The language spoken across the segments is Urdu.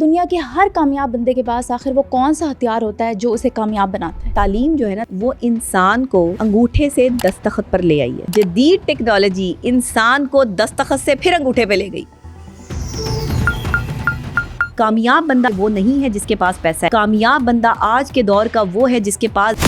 دنیا کے ہر کامیاب بندے کے پاس آخر وہ کون سا ہتھیار ہوتا ہے جو اسے کامیاب بناتا ہے؟ تعلیم جو ہے نا وہ انسان کو انگوٹھے سے دستخط پر لے آئی ہے. جدید ٹیکنالوجی انسان کو دستخط سے پھر انگوٹھے پہ لے گئی. کامیاب بندہ وہ نہیں ہے جس کے پاس پیسہ ہے. کامیاب بندہ آج کے دور کا وہ ہے جس کے پاس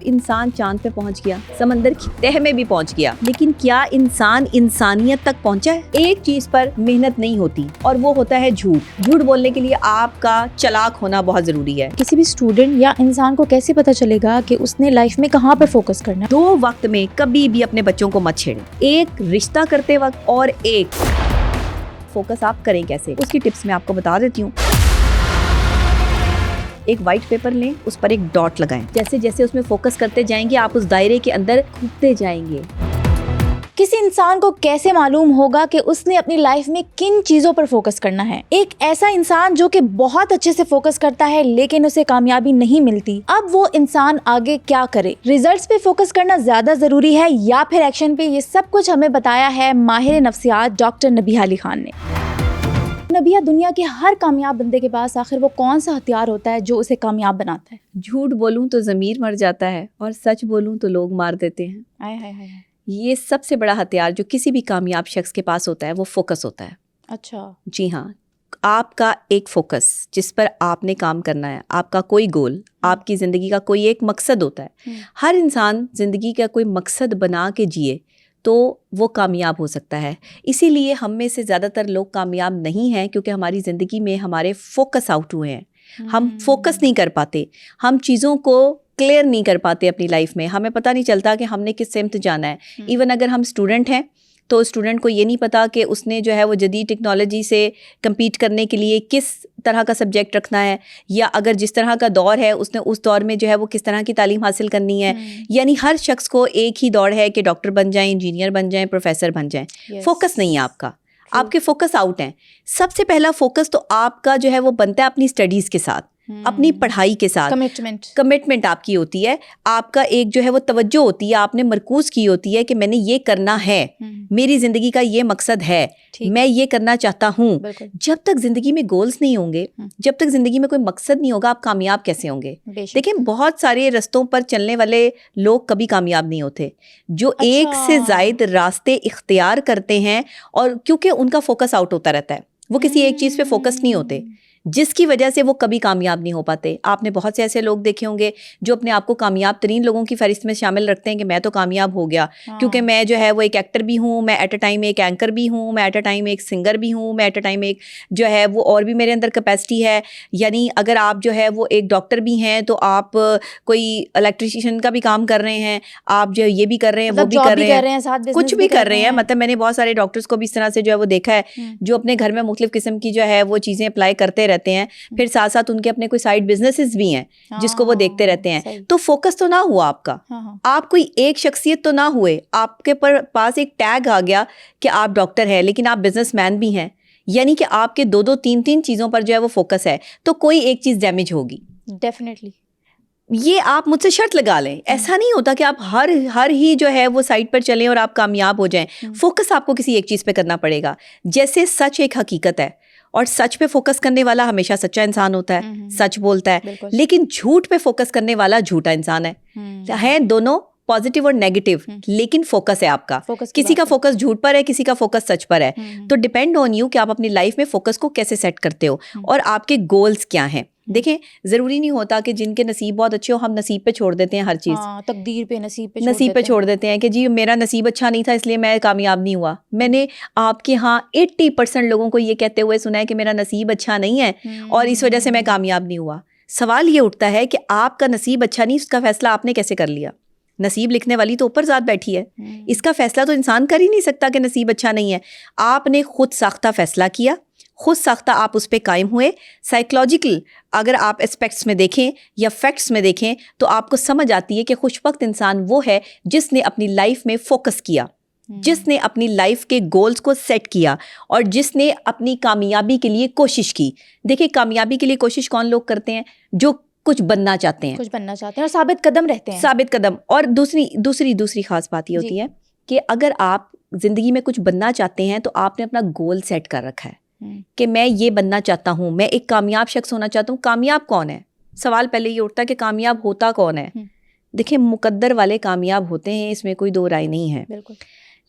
انسان چاند پہ پہنچ گیا, سمندر کی تہ میں بھی پہنچ گیا, لیکن کیا انسان انسانیت تک پہنچا ہے؟ ایک چیز پر محنت نہیں ہوتی اور وہ ہوتا ہے جھوٹ. جھوٹ بولنے کے لیے آپ کا چلاک ہونا بہت ضروری ہے. کسی بھی اسٹوڈنٹ یا انسان کو کیسے پتا چلے گا کہ اس نے لائف میں کہاں پہ فوکس کرنا ہے؟ 2 وقت میں کبھی بھی اپنے بچوں کو مت چھیڑیں. ایک رشتہ کرتے وقت اور ایک فوکس آپ کریں کیسے, اس کی ٹپس میں آپ کو بتا دیتی ہوں. ایک وائٹ پیپر لیں, اس پر ایک ڈاٹ لگائیں. جیسے جیسے اس میں فوکس کرتے جائیں گے آپ اس دائرے کے اندر گھومتے جائیں گے. کسی انسان کو کیسے معلوم ہوگا کہ اس نے اپنی لائف میں کن چیزوں پر فوکس کرنا ہے؟ ایک ایسا انسان جو کہ بہت اچھے سے فوکس کرتا ہے لیکن اسے کامیابی نہیں ملتی, اب وہ انسان آگے کیا کرے؟ ریزلٹس پہ فوکس کرنا زیادہ ضروری ہے یا پھر ایکشن پہ؟ یہ سب کچھ ہمیں بتایا ہے ماہر نفسیات ڈاکٹر نبیہہ علی خان نے. نبیہہ, دنیا کے ہر کامیاب بندے کے پاس آخر وہ کون سا ہتھیار ہوتا ہے جو اسے کامیاب بناتا ہے؟ جھوٹ بولوں تو ضمیر مر جاتا ہے اور سچ بولوں تو لوگ مار دیتے ہیں. یہ سب سے بڑا ہتھیار جو کسی بھی کامیاب شخص کے پاس ہوتا ہے وہ فوکس ہوتا ہے. اچھا جی ہاں, آپ کا ایک فوکس جس پر آپ نے کام کرنا ہے, آپ کا کوئی گول, آپ کی زندگی کا کوئی ایک مقصد ہوتا ہے. ہر انسان زندگی کا کوئی مقصد بنا کے جیے تو وہ کامیاب ہو سکتا ہے. اسی لیے ہم میں سے زیادہ تر لوگ کامیاب نہیں ہیں کیونکہ ہماری زندگی میں ہمارے فوکس آؤٹ ہوئے ہیں. ہم فوکس نہیں کر پاتے, ہم چیزوں کو کلیئر نہیں کر پاتے اپنی لائف میں. ہمیں پتہ نہیں چلتا کہ ہم نے کس سمت جانا ہے. ایون اگر ہم اسٹوڈنٹ ہیں تو اسٹوڈنٹ کو یہ نہیں پتا کہ اس نے جو ہے وہ جدید ٹیکنالوجی سے کمپیٹ کرنے کے لیے کس طرح کا سبجیکٹ رکھنا ہے, یا اگر جس طرح کا دور ہے اس نے اس دور میں جو ہے وہ کس طرح کی تعلیم حاصل کرنی ہے. یعنی ہر شخص کو ایک ہی دوڑ ہے کہ ڈاکٹر بن جائیں, انجینئر بن جائیں, پروفیسر بن جائیں. فوکس نہیں ہے آپ کا, آپ کے فوکس آؤٹ ہیں. سب سے پہلا فوکس تو آپ کا جو ہے وہ بنتا ہے اپنی اسٹڈیز کے ساتھ, اپنی پڑھائی کے ساتھ. کمٹمنٹ آپ کی ہوتی ہے, آپ کا ایک جو ہے وہ توجہ ہوتی ہے, آپ نے مرکوز کی ہوتی ہے کہ میں نے یہ کرنا ہے, میری زندگی کا یہ مقصد ہے, میں یہ کرنا چاہتا ہوں. جب تک زندگی میں گولز نہیں ہوں گے, جب تک زندگی میں کوئی مقصد نہیں ہوگا, آپ کامیاب کیسے ہوں گے؟ دیکھیں, بہت سارے رستوں پر چلنے والے لوگ کبھی کامیاب نہیں ہوتے. جو ایک سے زائد راستے اختیار کرتے ہیں اور کیونکہ ان کا فوکس آؤٹ ہوتا رہتا ہے, وہ کسی ایک چیز پہ فوکس نہیں ہوتے, جس کی وجہ سے وہ کبھی کامیاب نہیں ہو پاتے. آپ نے بہت سے ایسے لوگ دیکھے ہوں گے جو اپنے آپ کو کامیاب ترین لوگوں کی فہرست میں شامل رکھتے ہیں کہ میں تو کامیاب ہو گیا کیونکہ میں جو ہے وہ ایک ایکٹر بھی ہوں, میں ایٹ اے ٹائم ایک اینکر بھی ہوں, میں ایٹ اے ٹائم ایک سنگر بھی ہوں, میں ایٹ اے ٹائم ایک جو ہے وہ اور بھی میرے اندر کیپیسٹی ہے. یعنی اگر آپ جو ہے وہ ایک ڈاکٹر بھی ہیں تو آپ کوئی الیکٹریشین کا بھی کام کر رہے ہیں, آپ جو یہ بھی کر رہے ہیں, وہ بھی کر رہے ہیں, کچھ بھی کر رہے ہیں. مطلب میں نے بہت سارے ڈاکٹرس کو بھی اس طرح سے جو ہے وہ دیکھا ہے جو اپنے گھر میں مختلف قسم کی جو ہے وہ چیزیں اپلائی کرتے رہتے ہیں, پھر ساتھ ساتھ ان کے اپنے کوئی سائڈ بزنسز بھی ہیں جس کو وہ دیکھتے رہتے ہیں. تو فوکس تو نہ ہوا آپ کا, آپ کوئی ایک شخصیت تو نہ ہوئے, آپ کے پاس ایک ٹیگ آ گیا کہ آپ ڈاکٹر ہیں لیکن آپ بزنس مین بھی ہیں. یعنی کہ آپ کے 2-3 چیزوں پر جو ہے وہ فوکس ہے, تو کوئی ایک چیز ڈیمیج ہوگی ڈیفینیٹلی. یہ آپ مجھ سے شرط لگا لیں, ایسا نہیں ہوتا کہ آپ ہر ہی جو ہے وہ سائٹ پر چلیں اور آپ کامیاب ہو جائیں. فوکس آپ کو کسی ایک چیز پہ کرنا پڑے گا. جیسے سچ ایک حقیقت ہے اور سچ پہ فوکس کرنے والا ہمیشہ سچا انسان ہوتا ہے, سچ بولتا ہے. لیکن جھوٹ پہ فوکس کرنے والا جھوٹا انسان ہے دونوں پازیٹیو اور نیگیٹو, لیکن فوکس ہے آپ کا. کسی کا فوکس جھوٹ پر ہے, کسی کا فوکس سچ پر ہے. تو ڈپینڈ آن یو کہ آپ اپنی لائف میں فوکس کو کیسے سیٹ کرتے ہو اور آپ کے گولز کیا ہیں. دیکھیں, ضروری نہیں ہوتا کہ جن کے نصیب بہت اچھے ہو ہم نصیب پہ چھوڑ دیتے ہیں ہر چیز, تقدیر پہ, نصیب پہ چھوڑ دیتے ہیں کہ جی میرا نصیب اچھا نہیں تھا اس لیے میں کامیاب نہیں ہوا. میں نے آپ کے ہاں 80% لوگوں کو یہ کہتے ہوئے سنا ہے کہ میرا نصیب اچھا نہیں ہے اور اس وجہ سے میں کامیاب نہیں ہوا. سوال یہ اٹھتا ہے کہ آپ کا نصیب اچھا نہیں, اس کا فیصلہ آپ نے کیسے کر لیا؟ نصیب لکھنے والی تو اوپر ذات بیٹھی ہے, اس کا فیصلہ تو انسان کر ہی نہیں سکتا کہ نصیب اچھا نہیں ہے. آپ نے خود ساختہ فیصلہ کیا, خود ساختہ آپ اس پہ قائم ہوئے. سائیکلوجیکل اگر آپ اسپیکٹس میں دیکھیں یا فیکٹس میں دیکھیں تو آپ کو سمجھ آتی ہے کہ خوش بخت انسان وہ ہے جس نے اپنی لائف میں فوکس کیا, جس نے اپنی لائف کے گولز کو سیٹ کیا اور جس نے اپنی کامیابی کے لیے کوشش کی. دیکھیں, کامیابی کے لیے کوشش کون لوگ کرتے ہیں؟ جو کچھ بننا چاہتے ہیں اور ثابت قدم رہتے ہیں. ثابت قدم. اور دوسری خاص بات یہ ہوتی ہے کہ اگر آپ زندگی میں کچھ بننا چاہتے ہیں تو آپ نے اپنا گول سیٹ کر رکھا ہے. کہ میں یہ بننا چاہتا ہوں, میں ایک کامیاب شخص ہونا چاہتا ہوں. کامیاب کون ہے؟ سوال پہلے یہ اٹھتا ہے کہ کامیاب ہوتا کون ہے. دیکھیں مقدر والے کامیاب ہوتے ہیں, اس میں کوئی دو رائے نہیں ہے. بالکل.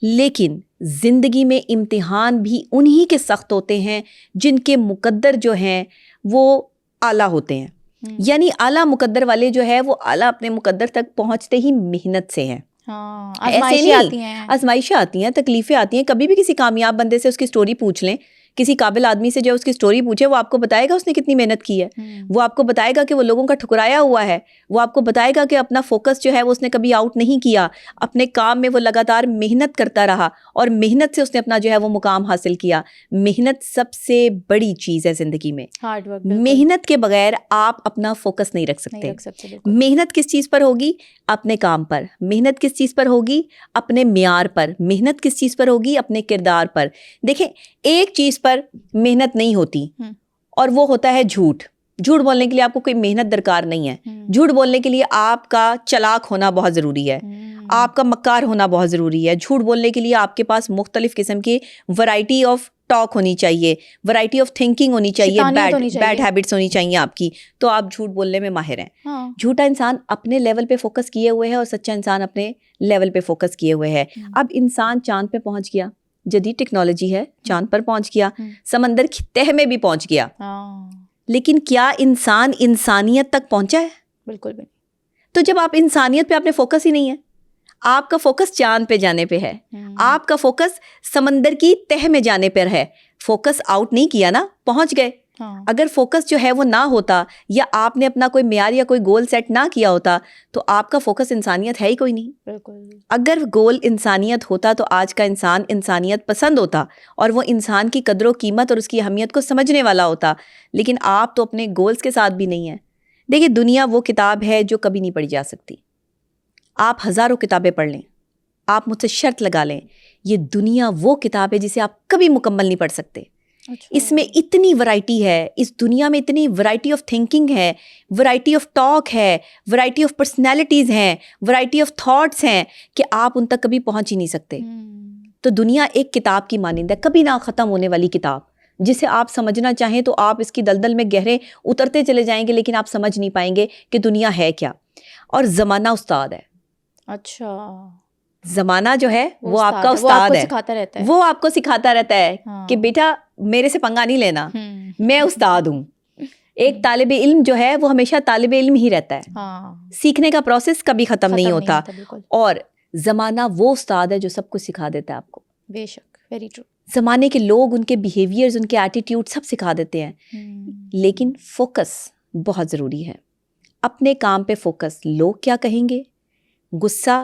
لیکن زندگی میں امتحان بھی انہی کے سخت ہوتے ہیں جن کے مقدر جو ہیں وہ اعلیٰ ہوتے ہیں. یعنی اعلیٰ مقدر والے جو ہے وہ اعلیٰ اپنے مقدر تک پہنچتے ہی محنت سے ہیں. آزمائشیں آتی ہیں, آزمائشیں آتی ہیں, تکلیفیں آتی ہیں. کبھی بھی کسی کامیاب بندے سے اس کی سٹوری پوچھ لیں, کسی قابل آدمی سے جو اس کی سٹوری پوچھے, وہ آپ کو بتائے گا اس نے کتنی محنت کی ہے. وہ آپ کو بتائے گا کہ وہ لوگوں کا ٹھکرایا ہوا ہے. وہ آپ کو بتائے گا کہ اپنا فوکس جو ہے وہ اس نے کبھی آؤٹ نہیں کیا, اپنے کام میں وہ لگاتار محنت کرتا رہا اور محنت سے اس نے اپنا جو ہے وہ مقام حاصل کیا. محنت سب سے بڑی چیز ہے زندگی میں. Hard work. محنت کے بغیر آپ اپنا فوکس نہیں رکھ سکتے. محنت کس چیز پر ہوگی؟ اپنے کام پر. محنت کس چیز پر ہوگی؟ اپنے معیار پر. محنت کس چیز پر ہوگی؟ اپنے کردار پر. دیکھیں ایک چیز پر محنت نہیں ہوتی اور وہ ہوتا ہے جھوٹ. جھوٹ بولنے کے لیے آپ کو کوئی محنت درکار نہیں ہے. جھوٹ بولنے کے لیے آپ کا چلاک ہونا بہت ضروری ہے, آپ کا مکار ہونا بہت ضروری ہے. جھوٹ بولنے کے لیے آپ کے پاس مختلف قسم کی ورائٹی آف ٹاک ہونی چاہیے, ورائٹی آف تھنکنگ ہونی چاہیے, بیڈ ہیبٹس ہونی چاہیے آپ کی, تو آپ جھوٹ بولنے میں ماہر ہیں. جھوٹا انسان اپنے لیول پہ فوکس کیے ہوئے ہے اور سچا انسان اپنے لیول پہ فوکس کیے ہوئے ہے. اب انسان چاند پہ پہنچ گیا, جدید ٹیکنالوجی ہے, چاند پر پہنچ گیا, سمندر کی تہ میں بھی پہنچ گیا, لیکن کیا انسان انسانیت تک پہنچا ہے؟ بالکل بھی نہیں. تو جب آپ انسانیت پہ آپ نے فوکس ہی نہیں ہے, آپ کا فوکس چاند پہ جانے پہ ہے, آپ کا فوکس سمندر کی تہ میں جانے پر ہے, فوکس آؤٹ نہیں کیا نا, پہنچ گئے. اگر فوکس جو ہے وہ نہ ہوتا یا آپ نے اپنا کوئی معیار یا کوئی گول سیٹ نہ کیا ہوتا تو آپ کا فوکس انسانیت ہے ہی کوئی نہیں. بالکل. اگر گول انسانیت ہوتا تو آج کا انسان انسانیت پسند ہوتا اور وہ انسان کی قدر و قیمت اور اس کی اہمیت کو سمجھنے والا ہوتا. لیکن آپ تو اپنے گولز کے ساتھ بھی نہیں ہیں. دیکھیے دنیا وہ کتاب ہے جو کبھی نہیں پڑھی جا سکتی. آپ ہزاروں کتابیں پڑھ لیں, آپ مجھ سے شرط لگا لیں, یہ دنیا وہ کتاب ہے جسے آپ کبھی مکمل نہیں پڑھ سکتے. اس میں اتنی ورائٹی ہے, اس دنیا میں اتنی ورائٹی آف تھنکنگ ہے, ورائٹی آف ٹاک ہے, ورائٹی آف پرسنالٹیز ہیں, ورائٹی آف تھاٹس ہیں کہ آپ ان تک کبھی پہنچ ہی نہیں سکتے. تو دنیا ایک کتاب کی مانند ہے, کبھی نہ ختم ہونے والی کتاب, جسے آپ سمجھنا چاہیں تو آپ اس کی دلدل میں گہرے اترتے چلے جائیں گے, لیکن آپ سمجھ نہیں پائیں گے کہ دنیا ہے کیا. اور زمانہ استاد ہے. اچھا. زمانہ جو ہے وہ آپ کا استاد ہے, وہ آپ کو سکھاتا رہتا ہے کہ بیٹا میرے سے پنگا نہیں لینا, میں استاد ہوں. ایک طالب علم جو ہے وہ ہمیشہ طالب علم ہی رہتا ہے, سیکھنے کا پروسیس کبھی ختم نہیں ہوتا. اور زمانہ وہ استاد ہے جو سب کچھ سکھا دیتا ہے آپ کو. بے شک, ویری ٹرو. زمانے کے لوگ, ان کے بیہیویئرز, ان کے ایٹیٹیوڈ سب سکھا دیتے ہیں, لیکن فوکس بہت ضروری ہے. اپنے کام پہ فوکس. لوگ کیا کہیں گے, غصہ,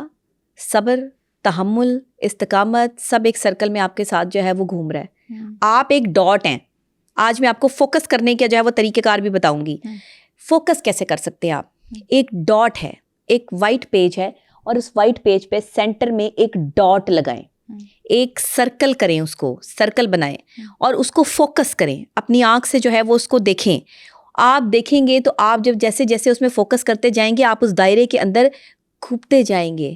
صبر, تحمل, استقامت, سب ایک سرکل میں آپ کے ساتھ جو ہے وہ گھوم رہا ہے. آپ ایک ڈاٹ ہیں. آج میں آپ کو فوکس کرنے کا جو ہے وہ طریقہ کار بھی بتاؤں گی. فوکس کیسے کر سکتے ہیں آپ. ایک ڈاٹ ہے, ایک وائٹ پیج ہے, اور اس وائٹ پیج پہ سینٹر میں ایک ڈاٹ لگائیں, ایک سرکل کریں, اس کو سرکل بنائیں اور اس کو فوکس کریں. اپنی آنکھ سے جو ہے وہ اس کو دیکھیں. آپ دیکھیں گے تو آپ جب جیسے جیسے اس میں فوکس کرتے جائیں گے, آپ اس دائرے کے اندر کھپتے جائیں گے,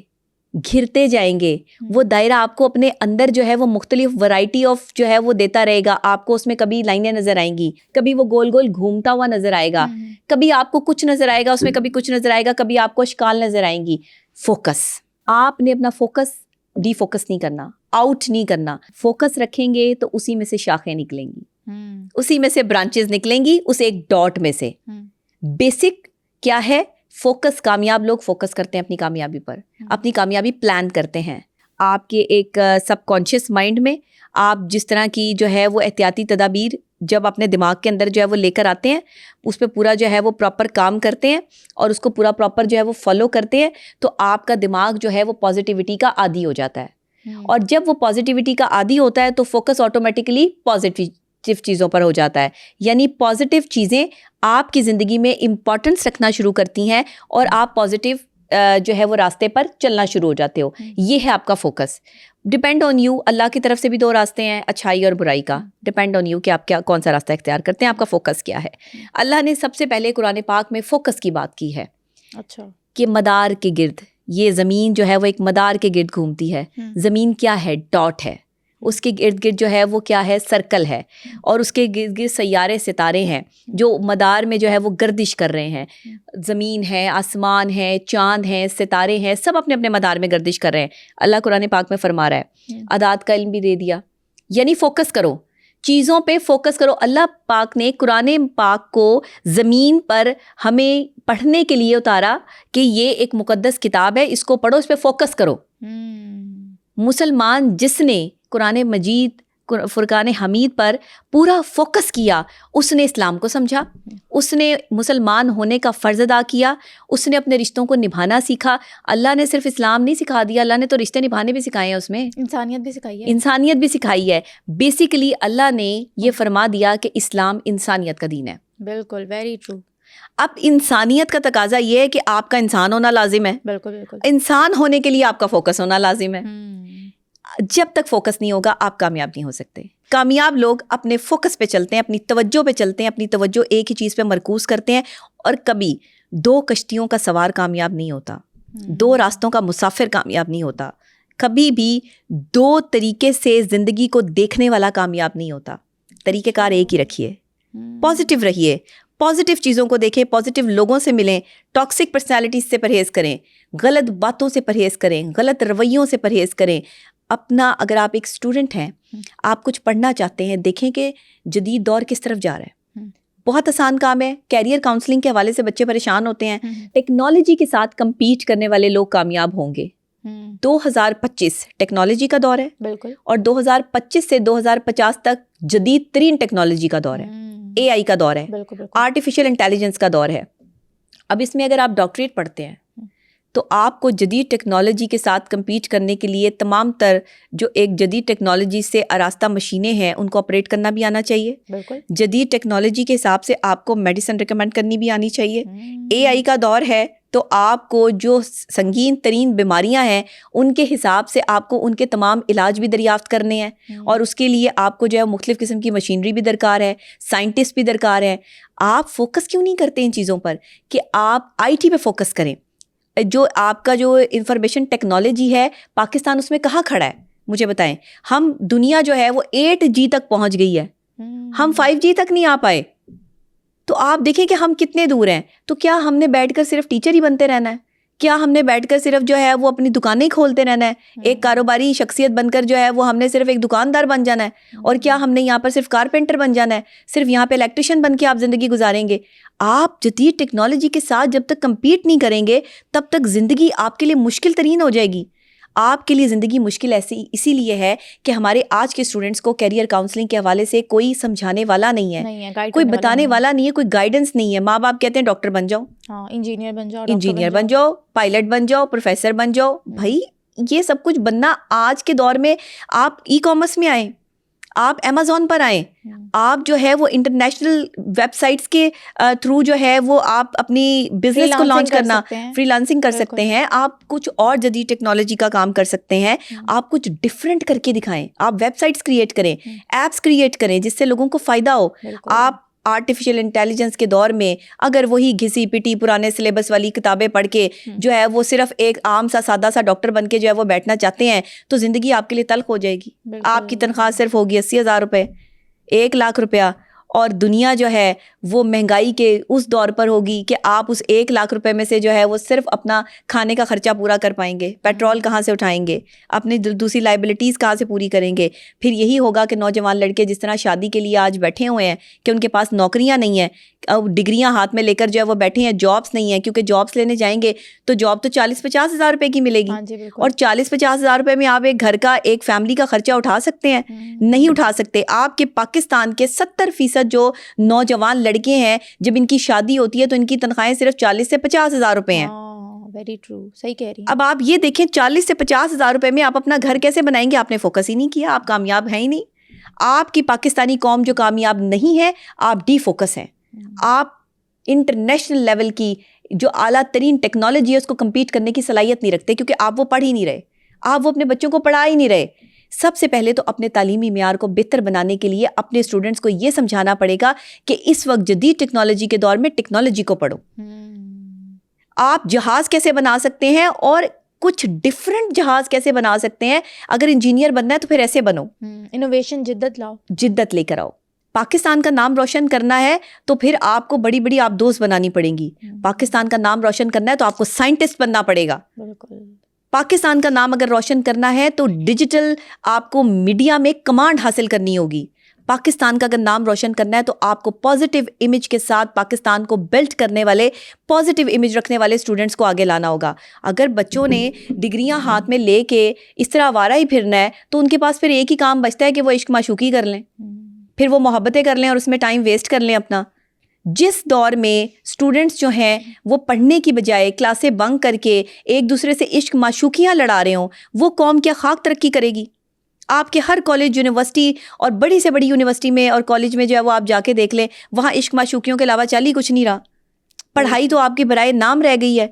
گھرتے جائیں گے. وہ دائرہ آپ کو اپنے اندر جو ہے وہ مختلف ورائٹی آف جو ہے وہ دیتا رہے گا. آپ کو اس میں کبھی لائنیں نظر آئیں گی, کبھی وہ گول گول گھومتا ہوا نظر آئے گا, کبھی آپ کو کچھ نظر آئے گا اس میں, کبھی کچھ نظر آئے گا, کبھی آپ کو اشکال نظر آئیں گی. فوکس. آپ نے اپنا فوکس ڈی فوکس نہیں کرنا, آؤٹ نہیں کرنا. فوکس رکھیں گے تو اسی میں سے شاخیں نکلیں گی, اسی میں سے برانچز نکلیں گی, اس ایک ڈاٹ میں سے. بیسک کیا ہے فوکس؟ کامیاب لوگ فوکس کرتے ہیں اپنی کامیابی پر, اپنی کامیابی پلان کرتے ہیں. آپ کے ایک سب کانشیس مائنڈ میں آپ جس طرح کی جو ہے وہ احتیاطی تدابیر جب اپنے دماغ کے اندر جو ہے وہ لے کر آتے ہیں, اس پہ پورا جو ہے وہ پراپر کام کرتے ہیں اور اس کو پورا پراپر جو ہے وہ فالو کرتے ہیں, تو آپ کا دماغ جو ہے وہ پازیٹیوٹی کا عادی ہو جاتا ہے. اور جب وہ پازیٹیوٹی کا عادی ہوتا ہے تو فوکس آٹومیٹکلی پازیٹیو چیزوں پر ہو جاتا ہے. یعنی پازیٹیو چیزیں آپ کی زندگی میں امپورٹنس رکھنا شروع کرتی ہیں اور آپ پازیٹیو جو ہے وہ راستے پر چلنا شروع ہو جاتے ہو. یہ ہے آپ کا فوکس. Depend on you. اللہ کی طرف سے بھی دو راستے ہیں, اچھائی اور برائی کا. ڈپینڈ آن یو کہ آپ کیا کون سا راستہ اختیار کرتے ہیں, آپ کا فوکس کیا ہے. اللہ نے سب سے پہلے قرآن پاک میں فوکس کی بات کی ہے. اچھا. کہ مدار کے گرد, یہ زمین جو ہے وہ ایک مدار کے گرد گھومتی ہے. زمین کیا ہے؟ ڈاٹ ہے. اس کے ارد گرد جو ہے وہ کیا ہے, سرکل ہے, اور اس کے گرد گرد سیارے ستارے ہیں جو مدار میں جو ہے وہ گردش کر رہے ہیں. زمین ہے, آسمان ہے, چاند ہیں, ستارے ہیں, سب اپنے اپنے مدار میں گردش کر رہے ہیں. اللہ قرآن پاک میں فرما رہا ہے, اعداد کا علم بھی دے دیا, یعنی فوکس کرو, چیزوں پہ فوکس کرو. اللہ پاک نے قرآن پاک کو زمین پر ہمیں پڑھنے کے لیے اتارا کہ یہ ایک مقدس کتاب ہے, اس کو پڑھو, اس پہ فوکس کرو. مسلمان جس نے قرآن مجید فرقان حمید پر پورا فوکس کیا, اس نے اسلام کو سمجھا, اس نے مسلمان ہونے کا فرض ادا کیا, اس نے اپنے رشتوں کو نبھانا سیکھا. اللہ نے صرف اسلام نہیں سکھا دیا, اللہ نے تو رشتے نبھانے بھی سکھائے ہیں, اس میں انسانیت بھی سکھائی ہے. بیسیکلی اللہ نے یہ فرما دیا کہ اسلام انسانیت کا دین ہے. بالکل, ویری ٹرو. اب انسانیت کا تقاضا یہ ہے کہ آپ کا انسان ہونا لازم ہے. بالکل. انسان ہونے کے لیے آپ کا فوکس ہونا لازم ہے. جب تک فوکس نہیں ہوگا آپ کامیاب نہیں ہو سکتے. کامیاب لوگ اپنے فوکس پہ چلتے ہیں, اپنی توجہ پہ چلتے ہیں, اپنی توجہ ایک ہی چیز پہ مرکوز کرتے ہیں, اور کبھی 2 کشتیوں کا سوار کامیاب نہیں ہوتا, 2 راستوں کا مسافر کامیاب نہیں ہوتا, کبھی بھی 2 طریقے سے زندگی کو دیکھنے والا کامیاب نہیں ہوتا. طریقہ کار ایک ہی رکھیے, پازیٹیو رہیے, پازیٹیو چیزوں کو دیکھیں, پازیٹیو لوگوں سے ملیں, ٹاکسک پرسنالٹیز سے پرہیز کریں, غلط باتوں سے پرہیز کریں, غلط رویوں سے پرہیز کریں. اپنا, اگر آپ ایک اسٹوڈنٹ ہیں, آپ کچھ پڑھنا چاہتے ہیں, دیکھیں کہ جدید دور کس طرف جا رہا ہے. بہت آسان کام ہے, کیریئر کاؤنسلنگ کے حوالے سے بچے پریشان ہوتے ہیں. ٹیکنالوجی کے ساتھ کمپیٹ کرنے والے لوگ کامیاب ہوں گے. 2025 ٹیکنالوجی کا دور ہے, بالکل, اور 2025 سے 2050 تک جدید ترین ٹیکنالوجی کا دور ہے, AI کا دور ہے, آرٹیفیشیل انٹیلیجنس کا دور ہے. اب اس میں اگر آپ ڈاکٹریٹ پڑھتے ہیں تو آپ کو جدید ٹیکنالوجی کے ساتھ کمپیٹ کرنے کے لیے تمام تر جو ایک جدید ٹیکنالوجی سے آراستہ مشینیں ہیں ان کو آپریٹ کرنا بھی آنا چاہیے. بالکل. جدید ٹیکنالوجی کے حساب سے آپ کو میڈیسن ریکمینڈ کرنی بھی آنی چاہیے. AI کا دور ہے تو آپ کو جو سنگین ترین بیماریاں ہیں ان کے حساب سے آپ کو ان کے تمام علاج بھی دریافت کرنے ہیں, اور اس کے لیے آپ کو جو ہے مختلف قسم کی مشینری بھی درکار ہے, سائنٹسٹ بھی درکار ہیں. آپ فوکس کیوں نہیں کرتے ان چیزوں پر کہ آپ IT پہ فوکس کریں. جو آپ کا جو انفارمیشن ٹیکنالوجی ہے, پاکستان اس میں کہاں کھڑا ہے مجھے بتائیں. ہم دنیا جو ہے وہ 8G تک پہنچ گئی ہے, ہم 5G تک نہیں آ پائے. تو آپ دیکھیں کہ ہم کتنے دور ہیں. تو کیا ہم نے بیٹھ کر صرف ٹیچر ہی بنتے رہنا ہے؟ کیا ہم نے بیٹھ کر صرف جو ہے وہ اپنی دکانیں کھولتے رہنا ہے؟ ایک کاروباری شخصیت بن کر جو ہے وہ ہم نے صرف ایک دکاندار بن جانا ہے؟ اور کیا ہم نے یہاں پر صرف کارپینٹر بن جانا ہے, صرف یہاں پہ الیکٹریشین بن کے آپ زندگی گزاریں گے؟ آپ جدید ٹیکنالوجی کے ساتھ جب تک کمپیٹ نہیں کریں گے تب تک زندگی آپ کے لیے مشکل ترین ہو جائے گی. آپ کے لیے زندگی مشکل اسی لیے ہے کہ ہمارے آج کے اسٹوڈنٹس کو کیریئر کاؤنسلنگ کے حوالے سے کوئی سمجھانے والا نہیں ہے, کوئی بتانے والا نہیں ہے, کوئی گائیڈنس نہیں ہے. ماں باپ کہتے ہیں ڈاکٹر بن جاؤ, انجینئر بن جاؤ, پائلٹ بن جاؤ, پروفیسر بن جاؤ. بھائی یہ سب کچھ بننا آج کے دور میں, آپ ای کامرس میں آئیں, آپ امیزون پر آئیں, آپ جو ہے وہ انٹرنیشنل ویب سائٹس کے تھرو جو ہے وہ آپ اپنی بزنس کو لانچ کرنا, فری لانسنگ کر سکتے ہیں. آپ کچھ اور جدید ٹیکنالوجی کا کام کر سکتے ہیں. آپ کچھ ڈفرینٹ کر کے دکھائیں, آپ ویب سائٹس کریٹ کریں, ایپس کریٹ کریں جس سے لوگوں کو فائدہ ہو. آپ آرٹیفیشیل انٹیلیجنس کے دور میں اگر وہی گھسی پٹی پرانے سلیبس والی کتابیں پڑھ کے جو ہے وہ صرف ایک عام سا سادہ سا ڈاکٹر بن کے جو ہے وہ بیٹھنا چاہتے ہیں تو زندگی آپ کے لیے تلخ ہو جائے گی. آپ کی تنخواہ صرف ہوگی 80,000 روپے, 1,00,000 روپیہ, اور دنیا جو ہے وہ مہنگائی کے اس دور پر ہوگی کہ آپ اس 1,00,000 روپے میں سے جو ہے وہ صرف اپنا کھانے کا خرچہ پورا کر پائیں گے. پیٹرول کہاں سے اٹھائیں گے, اپنی دوسری لائبلٹیز کہاں سے پوری کریں گے؟ پھر یہی ہوگا کہ نوجوان لڑکے جس طرح شادی کے لیے آج بیٹھے ہوئے ہیں کہ ان کے پاس نوکریاں نہیں ہیں, ڈگریاں ہاتھ میں لے کر جو ہے وہ بیٹھے ہیں, جابس نہیں ہیں, کیونکہ جابس لینے جائیں گے تو جاب تو 40-50 ہزار روپے کی ملے گی, اور 40-50 ہزار روپے میں آپ ایک گھر کا, ایک فیملی کا خرچہ اٹھا سکتے ہیں؟ نہیں اٹھا سکتے. آپ کے پاکستان کے 70% جو نوجوان لڑکے ہیں جب ان کی شادی ہوتی ہے تو ان کی تنخواہیں صرف 40 سے 50 ہزار روپے ہیں. ویری ٹرو, صحیح کہہ رہی ہیں. اب آپ یہ دیکھیں 40 سے 50 ہزار روپے میں آپ اپنا گھر کیسے بنائیں گے؟ آپ نے فوکس ہی نہیں کیا, آپ کامیاب ہیں ہی نہیں. آپ کی پاکستانی قوم جو کامیاب نہیں ہے, آپ ڈی فوکس ہیں. آپ انٹرنیشنل لیول کی جو اعلیٰ ترین ٹیکنالوجی ہے اس کو کمپیٹ کرنے کی صلاحیت نہیں رکھتے, کیونکہ آپ وہ پڑھ ہی نہیں رہے, آپ وہ اپنے بچوں کو پڑھا ہی نہیں رہے. سب سے پہلے تو اپنے تعلیمی معیار کو بہتر بنانے کے لیے اپنے اسٹوڈنٹس کو یہ سمجھانا پڑے گا کہ اس وقت جدید ٹیکنالوجی کے دور میں ٹیکنالوجی کو پڑھو. آپ جہاز کیسے بنا سکتے ہیں اور کچھ ڈفرینٹ جہاز کیسے بنا سکتے ہیں. اگر انجینئر بننا ہے تو پھر ایسے بنو, انوویشن, جدت لاؤ, جدت لے کر آؤ. پاکستان کا نام روشن کرنا ہے تو پھر آپ کو بڑی بڑی آپ دوست بنانی پڑیں گی. پاکستان کا نام روشن کرنا ہے تو آپ کو سائنٹسٹ بننا پڑے گا. پاکستان کا نام اگر روشن کرنا ہے تو ڈیجیٹل آپ کو میڈیا میں کمانڈ حاصل کرنی ہوگی. پاکستان کا اگر نام روشن کرنا ہے تو آپ کو پازیٹیو امیج کے ساتھ پاکستان کو بلڈ کرنے والے, پازیٹیو امیج رکھنے والے اسٹوڈنٹس کو آگے لانا ہوگا. اگر بچوں نے ڈگریاں ہاتھ میں لے کے اس طرح آوارہ ہی پھرنا ہے تو ان کے پاس پھر ایک ہی کام بچتا ہے کہ وہ عشق معشوقی کر لیں, پھر وہ محبتیں کر لیں اور اس میں ٹائم ویسٹ کر لیں اپنا. جس دور میں اسٹوڈنٹس جو ہیں وہ پڑھنے کی بجائے کلاسیں بنک کر کے ایک دوسرے سے عشق معشوقیاں لڑا رہے ہوں, وہ قوم کیا خاک ترقی کرے گی؟ آپ کے ہر کالج, یونیورسٹی اور بڑی سے بڑی یونیورسٹی میں اور کالج میں جو ہے وہ آپ جا کے دیکھ لیں, وہاں عشق معشوقیوں کے علاوہ چالی کچھ نہیں رہا. پڑھائی تو آپ کے برائے نام رہ گئی ہے.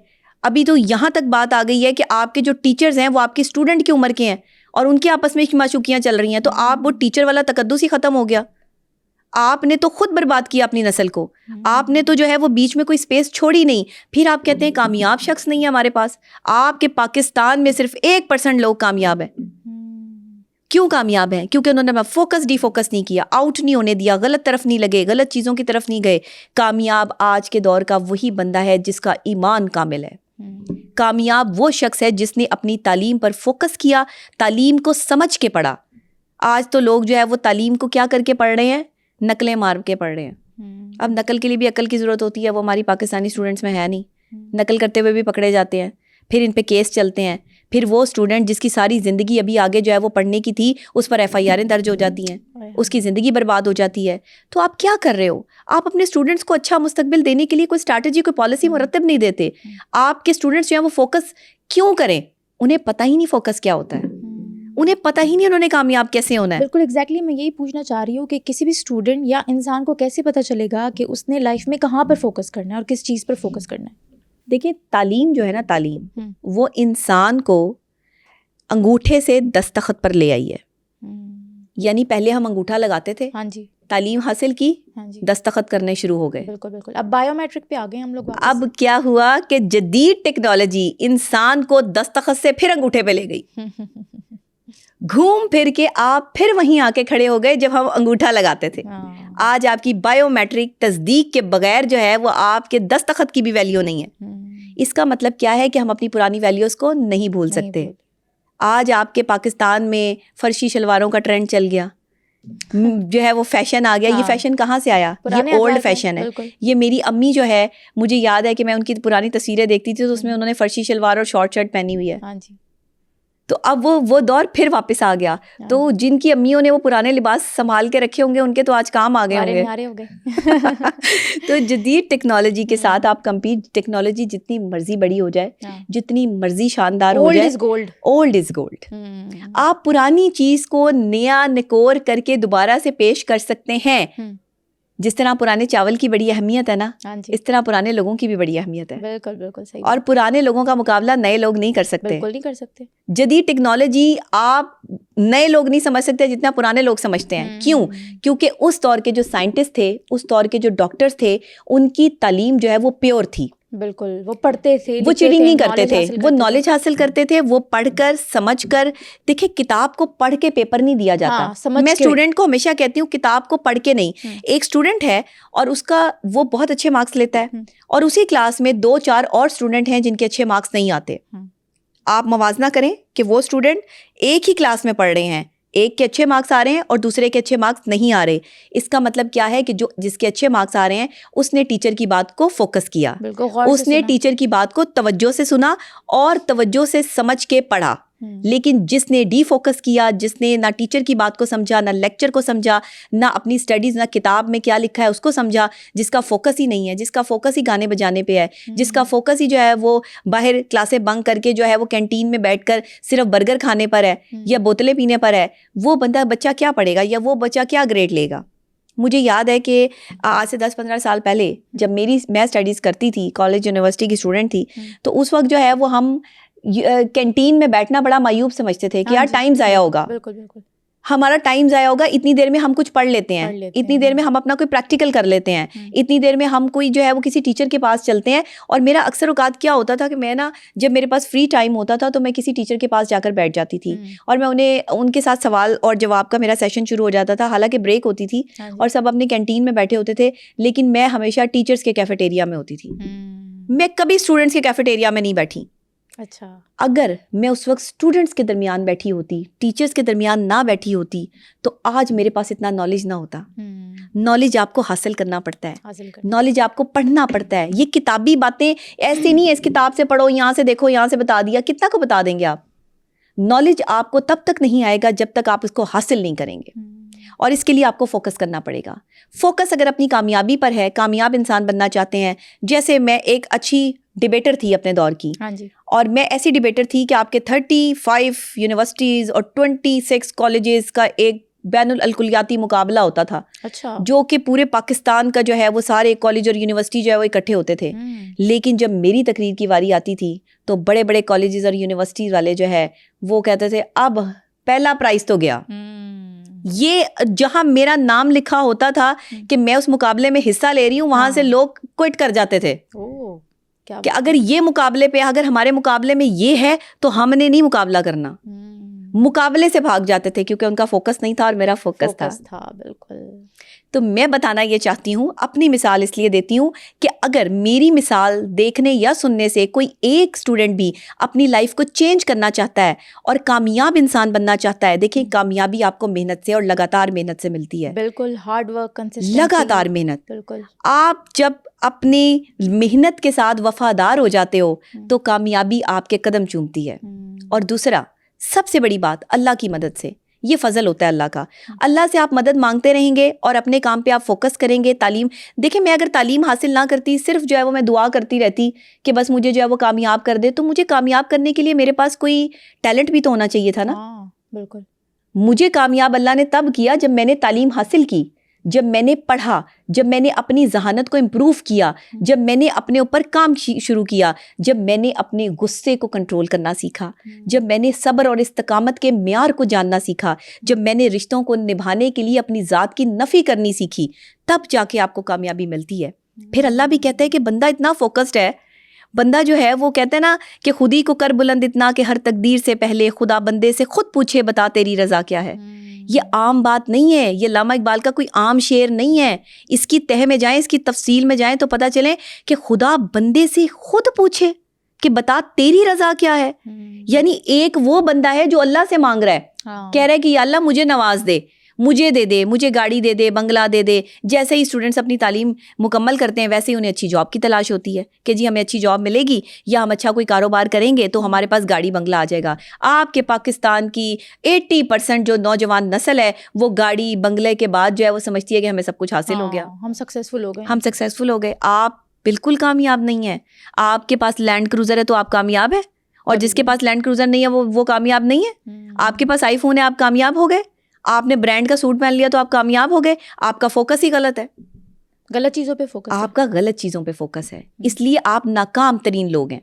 ابھی تو یہاں تک بات آ گئی ہے کہ آپ کے جو ٹیچرز ہیں وہ آپ کے اسٹوڈنٹ کی عمر کے ہیں اور ان کے آپس میں عشق معشوقیاں چل رہی ہیں, تو آپ وہ ٹیچر والا تقدس ہی ختم ہو گیا. آپ نے تو خود برباد کیا اپنی نسل کو. آپ نے تو جو ہے وہ بیچ میں کوئی اسپیس چھوڑی نہیں. پھر آپ کہتے ہیں کامیاب شخص نہیں ہے ہمارے پاس. آپ کے پاکستان میں صرف 1% لوگ کامیاب ہیں. کیوں کامیاب ہیں؟ کیونکہ انہوں نے فوکس ڈی فوکس نہیں کیا, آؤٹ نہیں ہونے دیا, غلط طرف نہیں لگے, غلط چیزوں کی طرف نہیں گئے. کامیاب آج کے دور کا وہی بندہ ہے جس کا ایمان کامل ہے. کامیاب وہ شخص ہے جس نے اپنی تعلیم پر فوکس کیا, تعلیم کو سمجھ کے پڑھا. آج تو لوگ جو ہے وہ تعلیم کو کیا کر کے پڑھ رہے ہیں؟ نقلیں مار کے پڑھ رہے ہیں. اب نقل کے لیے بھی عقل کی ضرورت ہوتی ہے, وہ ہماری پاکستانی اسٹوڈنٹس میں ہے نہیں. نقل کرتے ہوئے بھی پکڑے جاتے ہیں, پھر ان پہ کیس چلتے ہیں. پھر وہ اسٹوڈنٹ جس کی ساری زندگی ابھی آگے جو ہے وہ پڑھنے کی تھی, اس پر FIR درج ہو جاتی ہیں, اس کی زندگی برباد ہو جاتی ہے. تو آپ کیا کر رہے ہو؟ آپ اپنے اسٹوڈنٹس کو اچھا مستقبل دینے کے لیے کوئی اسٹریٹجی, کوئی پالیسی مرتب نہیں دیتے. آپ کے اسٹوڈنٹس جو ہیں وہ فوکس کیوں کریں؟ انہیں پتہ ہی نہیں فوکس کیا ہوتا ہے, انہیں پتہ ہی نہیں انہوں نے کامیاب کیسے ہونا ہے. بالکل ایگزیکٹلی میں یہی پوچھنا چاہ رہی ہوں کہ کسی بھی اسٹوڈنٹ یا انسان کو کیسے پتہ چلے گا کہ اس نے لائف میں کہاں پر فوکس کرنا ہے اور کس چیز پر فوکس کرنا ہے؟ دیکھیں, تعلیم جو ہے نا, تعلیم وہ انسان کو انگوٹھے سے دستخط پر لے آئی ہے. یعنی پہلے ہم انگوٹھا لگاتے تھے, ہاں جی, تعلیم حاصل کی, دستخط کرنے شروع ہو گئے. بالکل بالکل. اب بایو میٹرک پہ آ گئے ہم لوگ. اب کیا ہوا کہ جدید ٹیکنالوجی انسان کو دستخط سے پھر انگوٹھے پہ لے گئی. گھوم پھر کے آپ پھر وہیں آ کے کھڑے ہو گئے جب ہم انگوٹھا لگاتے تھے. آج آپ کی بایو میٹرک تصدیق کے بغیر جو ہے وہ آپ کے دستخط کی بھی ویلیو نہیں ہے. اس کا مطلب کیا ہے کہ ہم اپنی پرانی ویلیوز کو نہیں بھول سکتے. آج آپ کے پاکستان میں فرشی شلواروں کا ٹرینڈ چل گیا, جو ہے وہ فیشن آ گیا. یہ فیشن کہاں سے آیا؟ یہ اولڈ فیشن ہے. یہ میری امی جو ہے, مجھے یاد ہے کہ میں ان کی پرانی تصویریں دیکھتی تھی تو اس میں انہوں نے فرشی شلوار اور شارٹ شرٹ پہنی ہوئی ہے. تو اب وہ دور پھر واپس آ گیا. تو جن کی امیوں نے وہ پرانے لباس سنبھال کے رکھے ہوں گے ان کے تو آج کام آ گئے ہوں گے. تو جدید ٹیکنالوجی کے ساتھ آپ کمپیٹ, ٹیکنالوجی جتنی مرضی بڑی ہو جائے, جتنی مرضی شاندار ہو جائے, اولڈ از گولڈ. آپ پرانی چیز کو نیا نکور کر کے دوبارہ سے پیش کر سکتے ہیں. جس طرح پرانے چاول کی بڑی اہمیت ہے نا, اس طرح پرانے لوگوں کی بھی بڑی اہمیت ہے. بالکل بالکل صحیح. اور پرانے لوگوں کا مقابلہ نئے لوگ نہیں کر سکتے. بالکل نہیں کر سکتے. جدید ٹیکنالوجی آپ نئے لوگ نہیں سمجھ سکتے جتنا پرانے لوگ سمجھتے ہیں. کیوں؟ کیونکہ اس دور کے جو سائنٹسٹ تھے, اس دور کے جو ڈاکٹرز تھے, ان کی تعلیم جو ہے وہ پیور تھی. بالکل, وہ پڑھتے تھے, وہ چیٹنگ نہیں کرتے تھے, وہ نالج حاصل کرتے تھے, وہ پڑھ کر سمجھ کر. دیکھیں, کتاب کو پڑھ کے پیپر نہیں دیا جاتا. میں اسٹوڈنٹ کو ہمیشہ کہتی ہوں کتاب کو پڑھ کے نہیں. ایک اسٹوڈنٹ ہے اور اس کا وہ بہت اچھے مارکس لیتا ہے اور اسی کلاس میں 2-4 اور اسٹوڈنٹ ہیں جن کے اچھے مارکس نہیں آتے. آپ موازنہ کریں کہ وہ اسٹوڈنٹ ایک ہی کلاس میں پڑھ رہے ہیں, ایک کے اچھے مارکس آ رہے ہیں اور دوسرے کے اچھے مارکس نہیں آ رہے. اس کا مطلب کیا ہے کہ جس کے اچھے مارکس آ رہے ہیں اس نے ٹیچر کی بات کو فوکس کیا, اس نے ٹیچر کی بات کو توجہ سے سنا اور توجہ سے سمجھ کے پڑھا. لیکن جس نے ڈی فوکس کیا, جس نے نہ ٹیچر کی بات کو سمجھا, نہ لیکچر کو سمجھا, نہ اپنی اسٹڈیز, نہ کتاب میں کیا لکھا ہے اس کو سمجھا, جس کا فوکس ہی نہیں ہے, جس کا فوکس ہی گانے بجانے پہ ہے, جس کا فوکس ہی جو ہے وہ باہر کلاسیں بنک کر کے جو ہے وہ کینٹین میں بیٹھ کر صرف برگر کھانے پر ہے یا بوتلیں پینے پر ہے, وہ بچہ کیا پڑھے گا یا وہ بچہ کیا گریڈ لے گا؟ مجھے یاد ہے کہ آج سے 10-15 سال پہلے جب میں اسٹڈیز کرتی تھی, کالج یونیورسٹی کی اسٹوڈنٹ تھی, تو اس وقت جو ہے وہ ہم کینٹین میں بیٹھنا بڑا معیوب سمجھتے تھے کہ یار ٹائم ضائع ہوگا. ہمارا ٹائم ضائع ہوگا, اتنی دیر میں ہم کچھ پڑھ لیتے ہیں, اتنی دیر میں ہم اپنا کوئی پریکٹیکل کر لیتے ہیں, اتنی دیر میں ہم کوئی جو ہے وہ کسی ٹیچر کے پاس چلتے ہیں. اور میرا اکثر اوقات کیا ہوتا تھا کہ میں نا جب میرے پاس فری ٹائم ہوتا تھا تو میں کسی ٹیچر کے پاس جا کر بیٹھ جاتی تھی اور میں انہیں ان کے ساتھ سوال اور جواب کا میرا سیشن شروع ہو جاتا تھا. حالانکہ بریک ہوتی تھی اور سب اپنے کینٹین میں بیٹھے ہوتے تھے, لیکن میں ہمیشہ ٹیچرس کے کیفیٹیریا میں ہوتی تھی. میں کبھی اسٹوڈنٹس کے کیفیٹیریا میں نہیں بیٹھی. اچھا, اگر میں اس وقت اسٹوڈنٹس کے درمیان بیٹھی ہوتی, ٹیچرس کے درمیان نہ بیٹھی ہوتی, تو آج میرے پاس اتنا نالج نہ ہوتا. نالج آپ کو حاصل کرنا پڑتا ہے, نالج آپ کو پڑھنا پڑتا ہے. یہ کتابی باتیں ایسے نہیں ہے اس کتاب سے پڑھو, یہاں سے دیکھو, یہاں سے بتا دیا, کتنا کو بتا دیں گے آپ. نالج آپ کو تب تک نہیں آئے گا جب تک آپ اس کو حاصل نہیں کریں گے, اور اس کے لیے آپ کو فوکس کرنا پڑے گا. فوکس اگر اپنی کامیابی پر ہے, کامیاب انسان بننا چاہتے ہیں, جیسے میں ایک اچھی ڈبیٹر تھی اپنے دور کی, اور میں ایسی ڈبیٹر تھی کہ آپ کے 35 یونیورسٹیز اور 26 کالجز کا ایک بین الکلیاتی مقابلہ ہوتا تھا. اچھا, جو کہ پورے پاکستان کا جو ہے وہ سارے کالج اور یونیورسٹی جو ہے وہ اکٹھے ہوتے تھے. لیکن جب میری تقریر کی واری آتی تھی تو بڑے بڑے کالجز اور یونیورسٹی والے جو ہے وہ کہتے تھے اب پہلا پرائز تو گیا. یہ جہاں میرا نام لکھا ہوتا تھا کہ میں اس مقابلے میں حصہ لے رہی ہوں, وہاں سے لوگ کوئٹ کر جاتے تھے کہ اگر یہ مقابلے پہ, اگر ہمارے مقابلے میں یہ ہے تو ہم نے نہیں مقابلہ کرنا. مقابلے سے بھاگ جاتے تھے کیونکہ ان کا فوکس نہیں تھا اور میرا فوکس تھا. بالکل. تو میں بتانا یہ چاہتی ہوں, اپنی مثال اس لیے دیتی ہوں کہ اگر میری مثال دیکھنے یا سننے سے کوئی ایک اسٹوڈنٹ بھی اپنی لائف کو چینج کرنا چاہتا ہے اور کامیاب انسان بننا چاہتا ہے, دیکھیں کامیابی آپ کو محنت سے اور لگاتار محنت سے ملتی ہے. بالکل, ہارڈ ورک, کنسسٹنسی, لگاتار محنت. بالکل. آپ جب اپنی محنت کے ساتھ وفادار ہو جاتے ہو تو کامیابی آپ کے قدم چومتی ہے. اور دوسرا سب سے بڑی بات, اللہ کی مدد سے. یہ فضل ہوتا ہے اللہ کا. اللہ سے آپ مدد مانگتے رہیں گے اور اپنے کام پہ آپ فوکس کریں گے. تعلیم دیکھیں, میں اگر تعلیم حاصل نہ کرتی, صرف جو ہے وہ میں دعا کرتی رہتی کہ بس مجھے جو ہے وہ کامیاب کر دے, تو مجھے کامیاب کرنے کے لیے میرے پاس کوئی ٹیلنٹ بھی تو ہونا چاہیے تھا نا. بالکل. مجھے کامیاب اللہ نے تب کیا جب میں نے تعلیم حاصل کی, جب میں نے پڑھا, جب میں نے اپنی ذہانت کو امپروو کیا, جب میں نے اپنے اوپر کام شروع کیا, جب میں نے اپنے غصے کو کنٹرول کرنا سیکھا, جب میں نے صبر اور استقامت کے معیار کو جاننا سیکھا, جب میں نے رشتوں کو نبھانے کے لیے اپنی ذات کی نفی کرنی سیکھی, تب جا کے آپ کو کامیابی ملتی ہے. پھر اللہ بھی کہتا ہے کہ بندہ اتنا فوکسڈ ہے, بندہ جو ہے وہ کہتے ہیں نا کہ خودی کو کر بلند اتنا کہ ہر تقدیر سے پہلے خدا بندے سے خود پوچھے بتا تیری رضا کیا ہے. یہ عام بات نہیں ہے, یہ علامہ اقبال کا کوئی عام شعر نہیں ہے. اس کی تہ میں جائیں, اس کی تفصیل میں جائیں تو پتہ چلے کہ خدا بندے سے خود پوچھے کہ بتا تیری رضا کیا ہے. یعنی ایک وہ بندہ ہے جو اللہ سے مانگ رہا ہے, کہہ رہا ہے کہ یا اللہ مجھے نواز دے, مجھے دے دے, مجھے گاڑی دے دے, بنگلہ دے دے. جیسے ہی اسٹوڈنٹس اپنی تعلیم مکمل کرتے ہیں ویسے ہی انہیں اچھی جاب کی تلاش ہوتی ہے کہ جی ہمیں اچھی جاب ملے گی یا ہم اچھا کوئی کاروبار کریں گے تو ہمارے پاس گاڑی بنگلہ آ جائے گا. آپ کے پاکستان کی 80% جو نوجوان نسل ہے وہ گاڑی بنگلے کے بعد جو ہے وہ سمجھتی ہے کہ ہمیں سب کچھ حاصل ہو گیا, ہم سکسیزفل ہو گئے, ہم سکسیزفل ہو گئے. آپ بالکل کامیاب نہیں ہیں. آپ کے پاس لینڈ کروزر ہے تو آپ کامیاب ہے, اور جس کے پاس لینڈ کروزر نہیں ہے وہ کامیاب نہیں ہے. آپ کے پاس آئی فون ہے, آپ کامیاب ہو گئے. آپ نے برانڈ کا سوٹ پہن لیا تو آپ کامیاب ہو گئے. آپ کا فوکس ہی غلط ہے, غلط چیزوں پہ فوکس, آپ کا غلط چیزوں پہ فوکس ہے. اس لیے آپ ناکام ترین لوگ ہیں.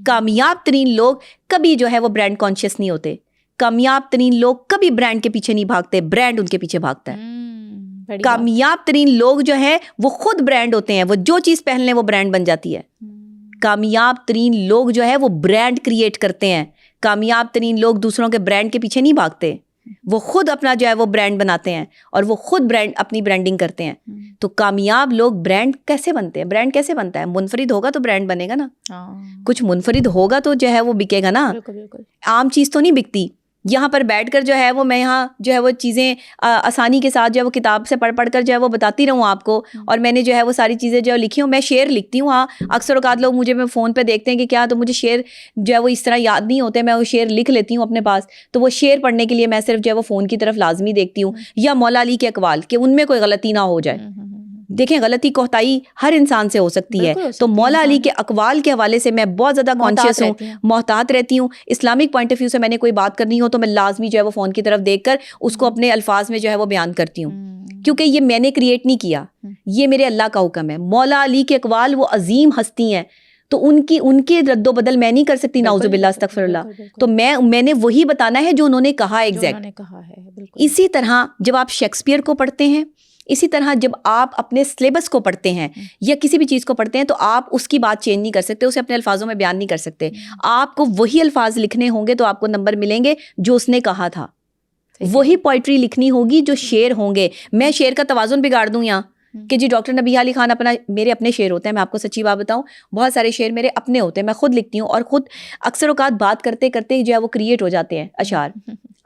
کامیاب ترین لوگ کبھی جو ہے وہ برانڈ کانشیس نہیں ہوتے. کامیاب ترین لوگ کبھی برانڈ کے پیچھے نہیں بھاگتے, برانڈ ان کے پیچھے بھاگتا ہے. کامیاب ترین لوگ جو ہیں وہ خود برانڈ ہوتے ہیں, وہ جو چیز پہن لیں وہ برانڈ بن جاتی ہے. کامیاب ترین لوگ جو ہے وہ برانڈ کریٹ کرتے ہیں. کامیاب ترین لوگ دوسروں کے برانڈ کے پیچھے نہیں بھاگتے, وہ خود اپنا جو ہے وہ برانڈ بناتے ہیں اور وہ خود برانڈ اپنی برانڈنگ کرتے ہیں. تو کامیاب لوگ برانڈ کیسے بنتے ہیں؟ برانڈ کیسے بنتا ہے؟ منفرد ہوگا تو برانڈ بنے گا نا, کچھ منفرد ہوگا تو جو ہے وہ بکے گا نا. عام چیز تو نہیں بکتی. یہاں پر بیٹھ کر جو ہے وہ میں یہاں جو ہے وہ چیزیں آسانی کے ساتھ جو ہے وہ کتاب سے پڑھ کر جو ہے وہ بتاتی رہوں آپ کو, اور میں نے جو ہے وہ ساری چیزیں جو ہے لکھی ہوں. میں شعر لکھتی ہوں. ہاں اکثر اوقات لوگ مجھے میں فون پہ دیکھتے ہیں کہ کیا, تو مجھے شعر جو ہے وہ اس طرح یاد نہیں ہوتے, میں وہ شعر لکھ لیتی ہوں اپنے پاس. تو وہ شعر پڑھنے کے لیے میں صرف جو ہے وہ فون کی طرف لازمی دیکھتی ہوں, یا مولا علی کے اقوال کہ ان میں کوئی غلطی نہ ہو جائے. دیکھیں غلطی کوتاہی ہر انسان سے ہو سکتی ہے, تو مولا علی کے اقوال کے حوالے سے میں بہت زیادہ کانشیس ہوں, محتاط رہتی ہوں. اسلامک پوائنٹ آف ویو سے میں نے کوئی بات کرنی ہو تو میں لازمی جو ہے وہ فون کی طرف دیکھ کر اس کو اپنے الفاظ میں جو ہے وہ بیان کرتی ہوں, کیونکہ یہ میں نے کریٹ نہیں کیا, یہ میرے اللہ کا حکم ہے. مولا علی کے اقوال وہ عظیم ہستی ہیں, تو ان کے رد و بدل میں نہیں کر سکتی، نعوذ باللہ استغفر اللہ. تو میں نے وہی بتانا ہے جو انہوں نے کہا ایگزیکٹ. اسی طرح جب آپ شیکسپیئر کو پڑھتے ہیں، اسی طرح جب آپ اپنے سلیبس کو پڑھتے ہیں یا کسی بھی چیز کو پڑھتے ہیں، تو آپ اس کی بات چینج نہیں کر سکتے، اسے اپنے الفاظوں میں بیان نہیں کر سکتے. آپ کو وہی الفاظ لکھنے ہوں گے تو آپ کو نمبر ملیں گے جو اس نے کہا تھا. وہی پوئٹری لکھنی ہوگی جو شعر ہوں گے. میں شعر کا توازن بگاڑ دوں یہاں کہ جی ڈاکٹر نبیہ علی خان میرے اپنے شعر ہوتے ہیں. میں آپ کو سچی بات بتاؤں، بہت سارے شعر میرے اپنے ہوتے ہیں، میں خود لکھتی ہوں، اور خود اکثر اوقات بات کرتے کرتے جو ہے وہ کریٹ ہو جاتے ہیں اشعار.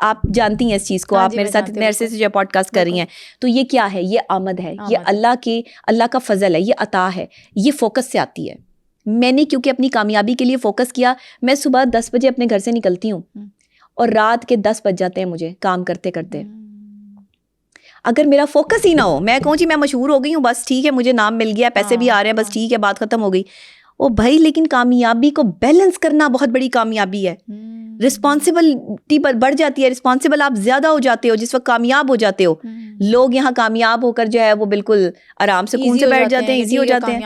آپ جانتی ہیں اس چیز کو، آپ میرے ساتھ اتنے عرصے سے جو پوڈ کاسٹ کر رہی ہیں. تو یہ کیا ہے؟ یہ آمد ہے، یہ اللہ کا فضل ہے، یہ عطا ہے، یہ فوکس سے آتی ہے. میں نے کیونکہ اپنی کامیابی کے لیے فوکس کیا. میں صبح 10 بجے اپنے گھر سے نکلتی ہوں اور رات کے 10 بج جاتے ہیں مجھے کام کرتے کرتے. اگر میرا فوکس ہی نہ ہو، میں کہوں جی میں مشہور ہو گئی ہوں، بس ٹھیک ہے، مجھے نام مل گیا، پیسے بھی آ رہے ہیں، بس ٹھیک ہے، بات ختم ہو گئی. او بھائی، لیکن کامیابی کو بیلنس کرنا بہت بڑی کامیابی ہے. رسپانسبلٹی پر بڑھ جاتی ہے، رسپانسبل آپ زیادہ ہو جاتے ہو جس وقت کامیاب ہو جاتے ہو. لوگ یہاں کامیاب ہو کر جو ہے وہ بالکل آرام سکون سے بیٹھ جاتے ہیں، ایزی ہو جاتے ہیں.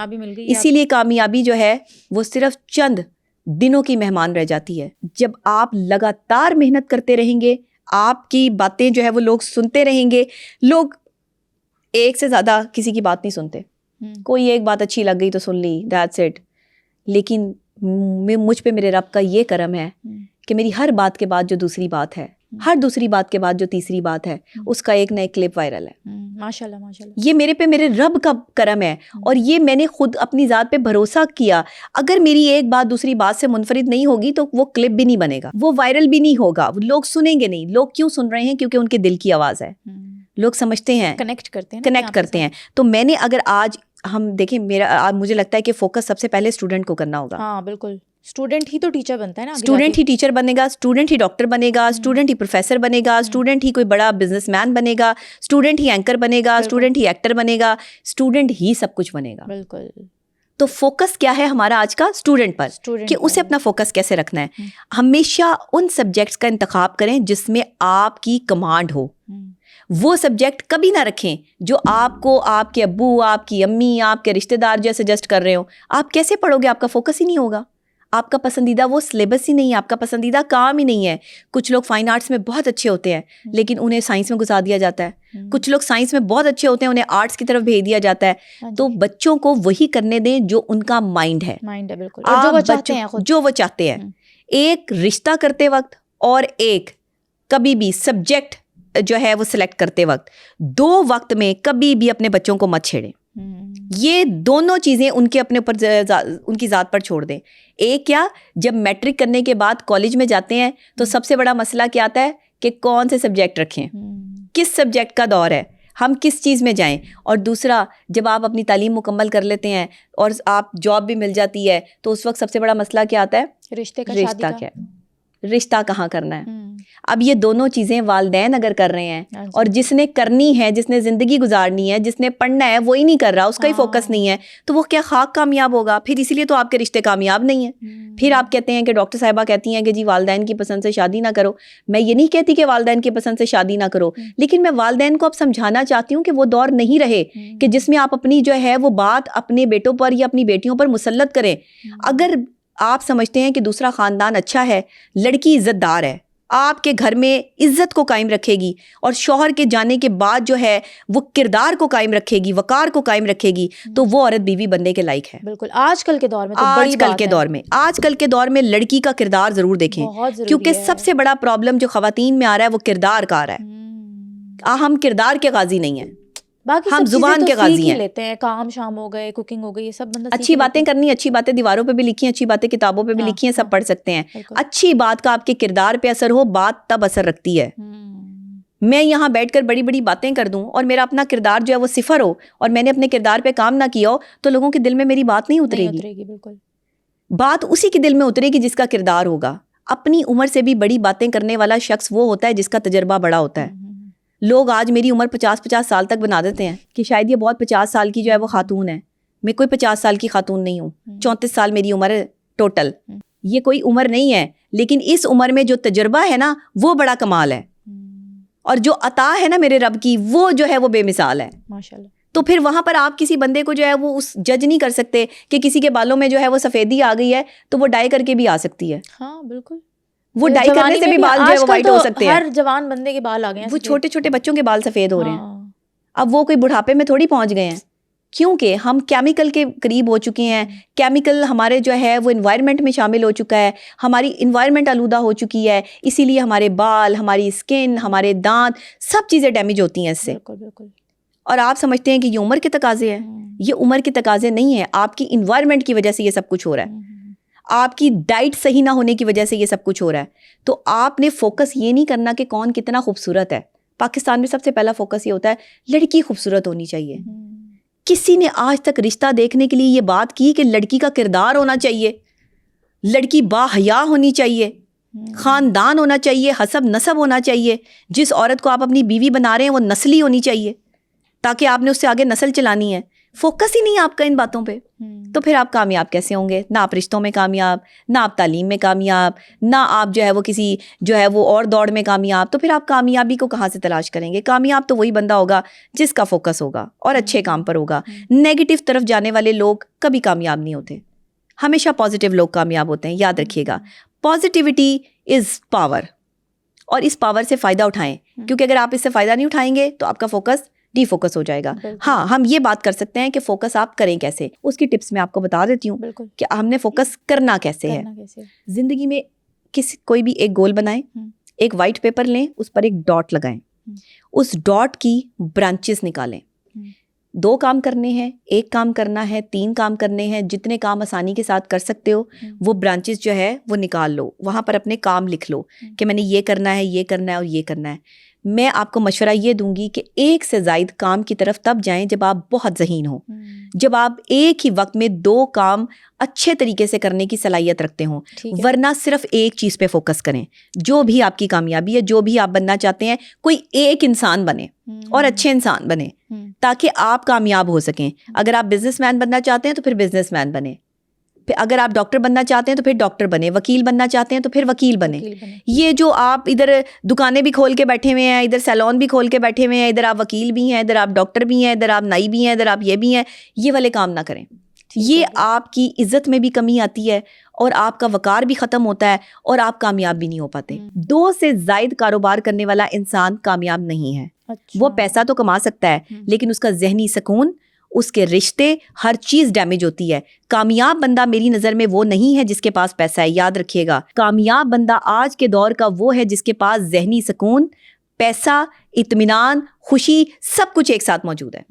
اسی لیے کامیابی جو ہے وہ صرف چند دنوں کی مہمان رہ جاتی ہے. جب آپ لگاتار محنت کرتے رہیں گے، آپ کی باتیں جو ہے وہ لوگ سنتے رہیں گے. لوگ ایک سے زیادہ کسی کی بات نہیں سنتے، کوئی ایک بات اچھی لگ گئی تو سن لی، دیٹس اٹ. لیکن مجھ پہ میرے رب کا یہ کرم ہے کہ میری ہر بات کے بعد جو دوسری بات ہے، ہر دوسری بات کے بعد جو تیسری بات ہے، اس کا ایک نہ ایک کلپ وائرل ہے. ماشاءاللہ ماشاءاللہ. یہ میرے رب کا کرم ہے، اور یہ میں نے خود اپنی ذات پہ بھروسہ کیا. اگر میری ایک بات دوسری بات سے منفرد نہیں ہوگی تو وہ کلپ بھی نہیں بنے گا، وہ وائرل بھی نہیں ہوگا، لوگ سنیں گے نہیں. لوگ کیوں سن رہے ہیں؟ کیونکہ ان کے دل کی آواز ہے. لوگ سمجھتے ہیں، کنیکٹ کرتے ہیں. تو میں نے اگر آج ہم دیکھیں، مجھے لگتا ہے کہ فوکس سب سے پہلے اسٹوڈنٹ کو کرنا ہوگا. ہاں بالکل. اسٹوڈنٹ ہی تو ٹیچر بنتا ہے نا. اسٹوڈنٹ ہی ٹیچر بنے گا، اسٹوڈنٹ ہی ڈاکٹر بنے گا، اسٹوڈنٹ ہی پروفیسر بنے گا، اسٹوڈنٹ ہی کوئی بڑا بزنس مین بنے گا، اسٹوڈنٹ ہی اینکر بنے گا، اسٹوڈنٹ ہی ایکٹر بنے گا، اسٹوڈنٹ ہی سب کچھ بنے گا. بالکل. تو فوکس کیا ہے ہمارا آج کا؟ اسٹوڈنٹ پر، کہ اسے اپنا فوکس کیسے رکھنا ہے. ہمیشہ ان سبجیکٹس کا انتخاب کریں جس میں آپ کی کمانڈ ہو. وہ سبجیکٹ کبھی نہ رکھیں جو آپ کو آپ کے ابو، آپ کی امی، آپ کے رشتہ دار جو سجیسٹ کر رہے ہو. آپ کیسے پڑھو گے؟ آپ کا فوکس ہی نہیں ہوگا. آپ کا پسندیدہ وہ سلیبس ہی نہیں ہے، آپ کا پسندیدہ کام ہی نہیں ہے. کچھ لوگ فائن آرٹس میں بہت اچھے ہوتے ہیں لیکن انہیں سائنس میں گھسا دیا جاتا ہے. کچھ لوگ سائنس میں بہت اچھے ہوتے ہیں، انہیں آرٹس کی طرف بھیج دیا جاتا ہے. تو بچوں کو وہی کرنے دیں جو ان کا مائنڈ ہے، جو وہ چاہتے ہیں. ایک رشتہ کرتے وقت اور ایک کبھی بھی سبجیکٹ جو ہے وہ سلیکٹ کرتے وقت، دو وقت میں کبھی بھی اپنے بچوں کو مت چھیڑیں. یہ دونوں چیزیں ان کے اپنے اوپر ان کی ذات پر چھوڑ دیں. ایک کیا، جب میٹرک کرنے کے بعد کالج میں جاتے ہیں تو سب سے بڑا مسئلہ کیا آتا ہے کہ کون سے سبجیکٹ رکھیں، کس سبجیکٹ کا دور ہے، ہم کس چیز میں جائیں. اور دوسرا، جب آپ اپنی تعلیم مکمل کر لیتے ہیں اور آپ جاب بھی مل جاتی ہے تو اس وقت سب سے بڑا مسئلہ کیا آتا ہے؟ رشتہ کیا ہے، رشتہ کہاں کرنا ہے. اب یہ دونوں چیزیں والدین اگر کر رہے ہیں اور جس نے کرنی ہے، جس نے زندگی گزارنی ہے، جس نے پڑھنا ہے، وہی نہیں کر رہا، اس کا ہی فوکس نہیں ہے، تو وہ کیا خاک کامیاب ہوگا؟ پھر اسی لیے تو آپ کے رشتے کامیاب نہیں ہیں. پھر آپ کہتے ہیں کہ ڈاکٹر صاحبہ کہتی ہیں کہ جی والدین کی پسند سے شادی نہ کرو. میں یہ نہیں کہتی کہ والدین کی پسند سے شادی نہ کرو، لیکن میں والدین کو اب سمجھانا چاہتی ہوں کہ وہ دور نہیں رہے کہ جس میں آپ اپنی جو ہے وہ بات اپنے بیٹوں پر یا اپنی بیٹیوں پر مسلط کریں. اگر آپ سمجھتے ہیں کہ دوسرا خاندان اچھا ہے، لڑکی عزت دار ہے، آپ کے گھر میں عزت کو قائم رکھے گی اور شوہر کے جانے کے بعد جو ہے وہ کردار کو قائم رکھے گی، وقار کو قائم رکھے گی، تو وہ عورت بیوی بننے کے لائق ہے. بالکل. آج کل کے دور میں آج کل کے دور میں لڑکی کا کردار ضرور دیکھیں، کیونکہ سب سے بڑا پرابلم جو خواتین میں آ رہا ہے وہ کردار کا آ رہا ہے. ہم کردار کے غازی نہیں ہیں، باقی ہم زبان کے غازی ہیں. لیتے ہیں، کام شام ہو گئے، کوکنگ ہو گئی، یہ سب بندہ اچھی باتیں کرنی، اچھی باتیں دیواروں پہ بھی لکھی ہیں، اچھی باتیں کتابوں پہ بھی لکھی ہیں، سب پڑھ سکتے ہیں. اچھی بات کا آپ کے کردار پہ اثر ہو، بات تب اثر رکھتی ہے. میں یہاں بیٹھ کر بڑی بڑی باتیں کر دوں اور میرا اپنا کردار جو ہے وہ صفر ہو اور میں نے اپنے کردار پہ کام نہ کیا ہو تو لوگوں کے دل میں میری بات نہیں اترے گی. بالکل. بات اسی کے دل میں اترے گی جس کا کردار ہوگا. اپنی عمر سے بھی بڑی باتیں کرنے والا شخص وہ ہوتا ہے جس کا تجربہ بڑا ہوتا ہے. لوگ آج میری عمر 50 سال تک بنا دیتے ہیں کہ شاید یہ بہت 50 سال کی جو ہے وہ خاتون ہے. میں کوئی 50 سال کی خاتون نہیں ہوں، 34 سال میری عمر ہے ٹوٹل. یہ کوئی عمر نہیں ہے، لیکن اس عمر میں جو تجربہ ہے نا وہ بڑا کمال ہے، اور جو عطا ہے نا میرے رب کی وہ جو ہے وہ بے مثال ہے. ماشاءاللہ. تو پھر وہاں پر آپ کسی بندے کو جو ہے وہ اس جج نہیں کر سکتے کہ کسی کے بالوں میں جو ہے وہ سفیدی آ گئی ہے تو وہ ڈائی کر کے بھی آ سکتی ہے. ہاں بالکل, وہ ڈائی کرنے سے بھی بال جو ہے وہ وائٹ ہو سکتے ہیں. ہر جوان بندے کے بال آ گئے ہیں, وہ چھوٹے چھوٹے بچوں کے بال سفید ہو رہے ہیں. ہاں. اب وہ کوئی بڑھاپے میں تھوڑی پہنچ گئے ہیں, کیونکہ ہم کیمیکل کے قریب ہو چکے ہیں. کیمیکل ہمارے جو ہے وہ انوائرمنٹ میں شامل ہو چکا ہے, ہماری انوائرمنٹ آلودہ ہو چکی ہے, اسی لیے ہمارے بال, ہماری اسکن, ہمارے دانت, سب چیزیں ڈیمیج ہوتی ہیں اس سے. بالکل بالکل. اور آپ سمجھتے ہیں کہ یہ عمر کے تقاضے ہیں. یہ عمر کے تقاضے نہیں ہیں, آپ کی انوائرمنٹ کی وجہ سے یہ سب کچھ ہو رہا ہے, آپ کی ڈائٹ صحیح نہ ہونے کی وجہ سے یہ سب کچھ ہو رہا ہے. تو آپ نے فوکس یہ نہیں کرنا کہ کون کتنا خوبصورت ہے. پاکستان میں سب سے پہلا فوکس یہ ہوتا ہے لڑکی خوبصورت ہونی چاہیے. کسی نے آج تک رشتہ دیکھنے کے لیے یہ بات کی کہ لڑکی کا کردار ہونا چاہیے, لڑکی با حیا ہونی چاہیے, خاندان ہونا چاہیے, حسب نسب ہونا چاہیے, جس عورت کو آپ اپنی بیوی بنا رہے ہیں وہ نسلی ہونی چاہیے تاکہ آپ نے اس سے آگے نسل چلانی ہے. فوکس ہی نہیں آپ کا ان باتوں پہ, تو پھر آپ کامیاب کیسے ہوں گے؟ نہ آپ رشتوں میں کامیاب, نہ آپ تعلیم میں کامیاب, نہ آپ جو ہے وہ کسی جو ہے وہ اور دوڑ میں کامیاب. تو پھر آپ کامیابی کو کہاں سے تلاش کریں گے؟ کامیاب تو وہی بندہ ہوگا جس کا فوکس ہوگا اور اچھے کام پر ہوگا. نیگیٹو طرف جانے والے لوگ کبھی کامیاب نہیں ہوتے, ہمیشہ پازیٹیو لوگ کامیاب ہوتے ہیں. یاد رکھیے گا, پازیٹیوٹی از پاور, اور اس پاور سے فائدہ اٹھائیں, کیونکہ اگر آپ اس سے فائدہ نہیں اٹھائیں گے تو آپ کا فوکس ڈی فوکس ہو جائے گا. ہاں, ہم یہ بات کر سکتے ہیں کہ فوکس آپ کریں کیسے, اس کی ٹپس میں آپ کو بتا دیتی ہوں کہ ہم نے فوکس کرنا کیسے ہے. زندگی میں کوئی بھی ایک گول بنائیں, ایک وائٹ پیپر لیں, اس پر ایک ڈاٹ لگائیں, اس ڈاٹ کی برانچز نکالیں. 2 کام کرنے ہیں, 1 کام کرنا ہے, 3 کام کرنے ہیں, جتنے کام آسانی کے ساتھ کر سکتے ہو وہ برانچز جو ہے وہ نکال لو. وہاں پر اپنے کام لکھ لو کہ میں نے یہ کرنا ہے, یہ کرنا ہے اور یہ کرنا ہے. میں آپ کو مشورہ یہ دوں گی کہ 1 سے زائد کام کی طرف تب جائیں جب آپ بہت ذہین ہوں, جب آپ ایک ہی وقت میں 2 کام اچھے طریقے سے کرنے کی صلاحیت رکھتے ہوں. ورنہ صرف ایک چیز پہ فوکس کریں. جو بھی آپ کی کامیابی ہے, جو بھی آپ بننا چاہتے ہیں, کوئی ایک انسان بنے اور اچھے انسان بنے تاکہ آپ کامیاب ہو سکیں. اگر آپ بزنس مین بننا چاہتے ہیں تو پھر بزنس مین بنے, اگر آپ ڈاکٹر بننا چاہتے ہیں تو پھر ڈاکٹر بنے, وکیل بننا چاہتے ہیں تو پھر وکیل بنے. یہ جو آپ ادھر دکانیں بھی کھول کے بیٹھے ہوئے ہیں, ادھر سیلون بھی کھول کے بیٹھے ہوئے ہیں, ادھر آپ وکیل بھی ہیں, ادھر آپ ڈاکٹر بھی ہیں, ادھر آپ نائی بھی ہیں, ادھر آپ یہ بھی ہیں, یہ والے کام نہ کریں. یہ آپ کی عزت میں بھی کمی آتی ہے اور آپ کا وقار بھی ختم ہوتا ہے اور آپ کامیاب بھی نہیں ہو پاتے. 2 سے زائد کاروبار کرنے والا انسان کامیاب نہیں ہے. وہ پیسہ تو کما سکتا ہے لیکن اس کا ذہنی سکون, اس کے رشتے, ہر چیز ڈیمیج ہوتی ہے. کامیاب بندہ میری نظر میں وہ نہیں ہے جس کے پاس پیسہ ہے. یاد رکھیے گا, کامیاب بندہ آج کے دور کا وہ ہے جس کے پاس ذہنی سکون, پیسہ, اطمینان, خوشی, سب کچھ ایک ساتھ موجود ہے.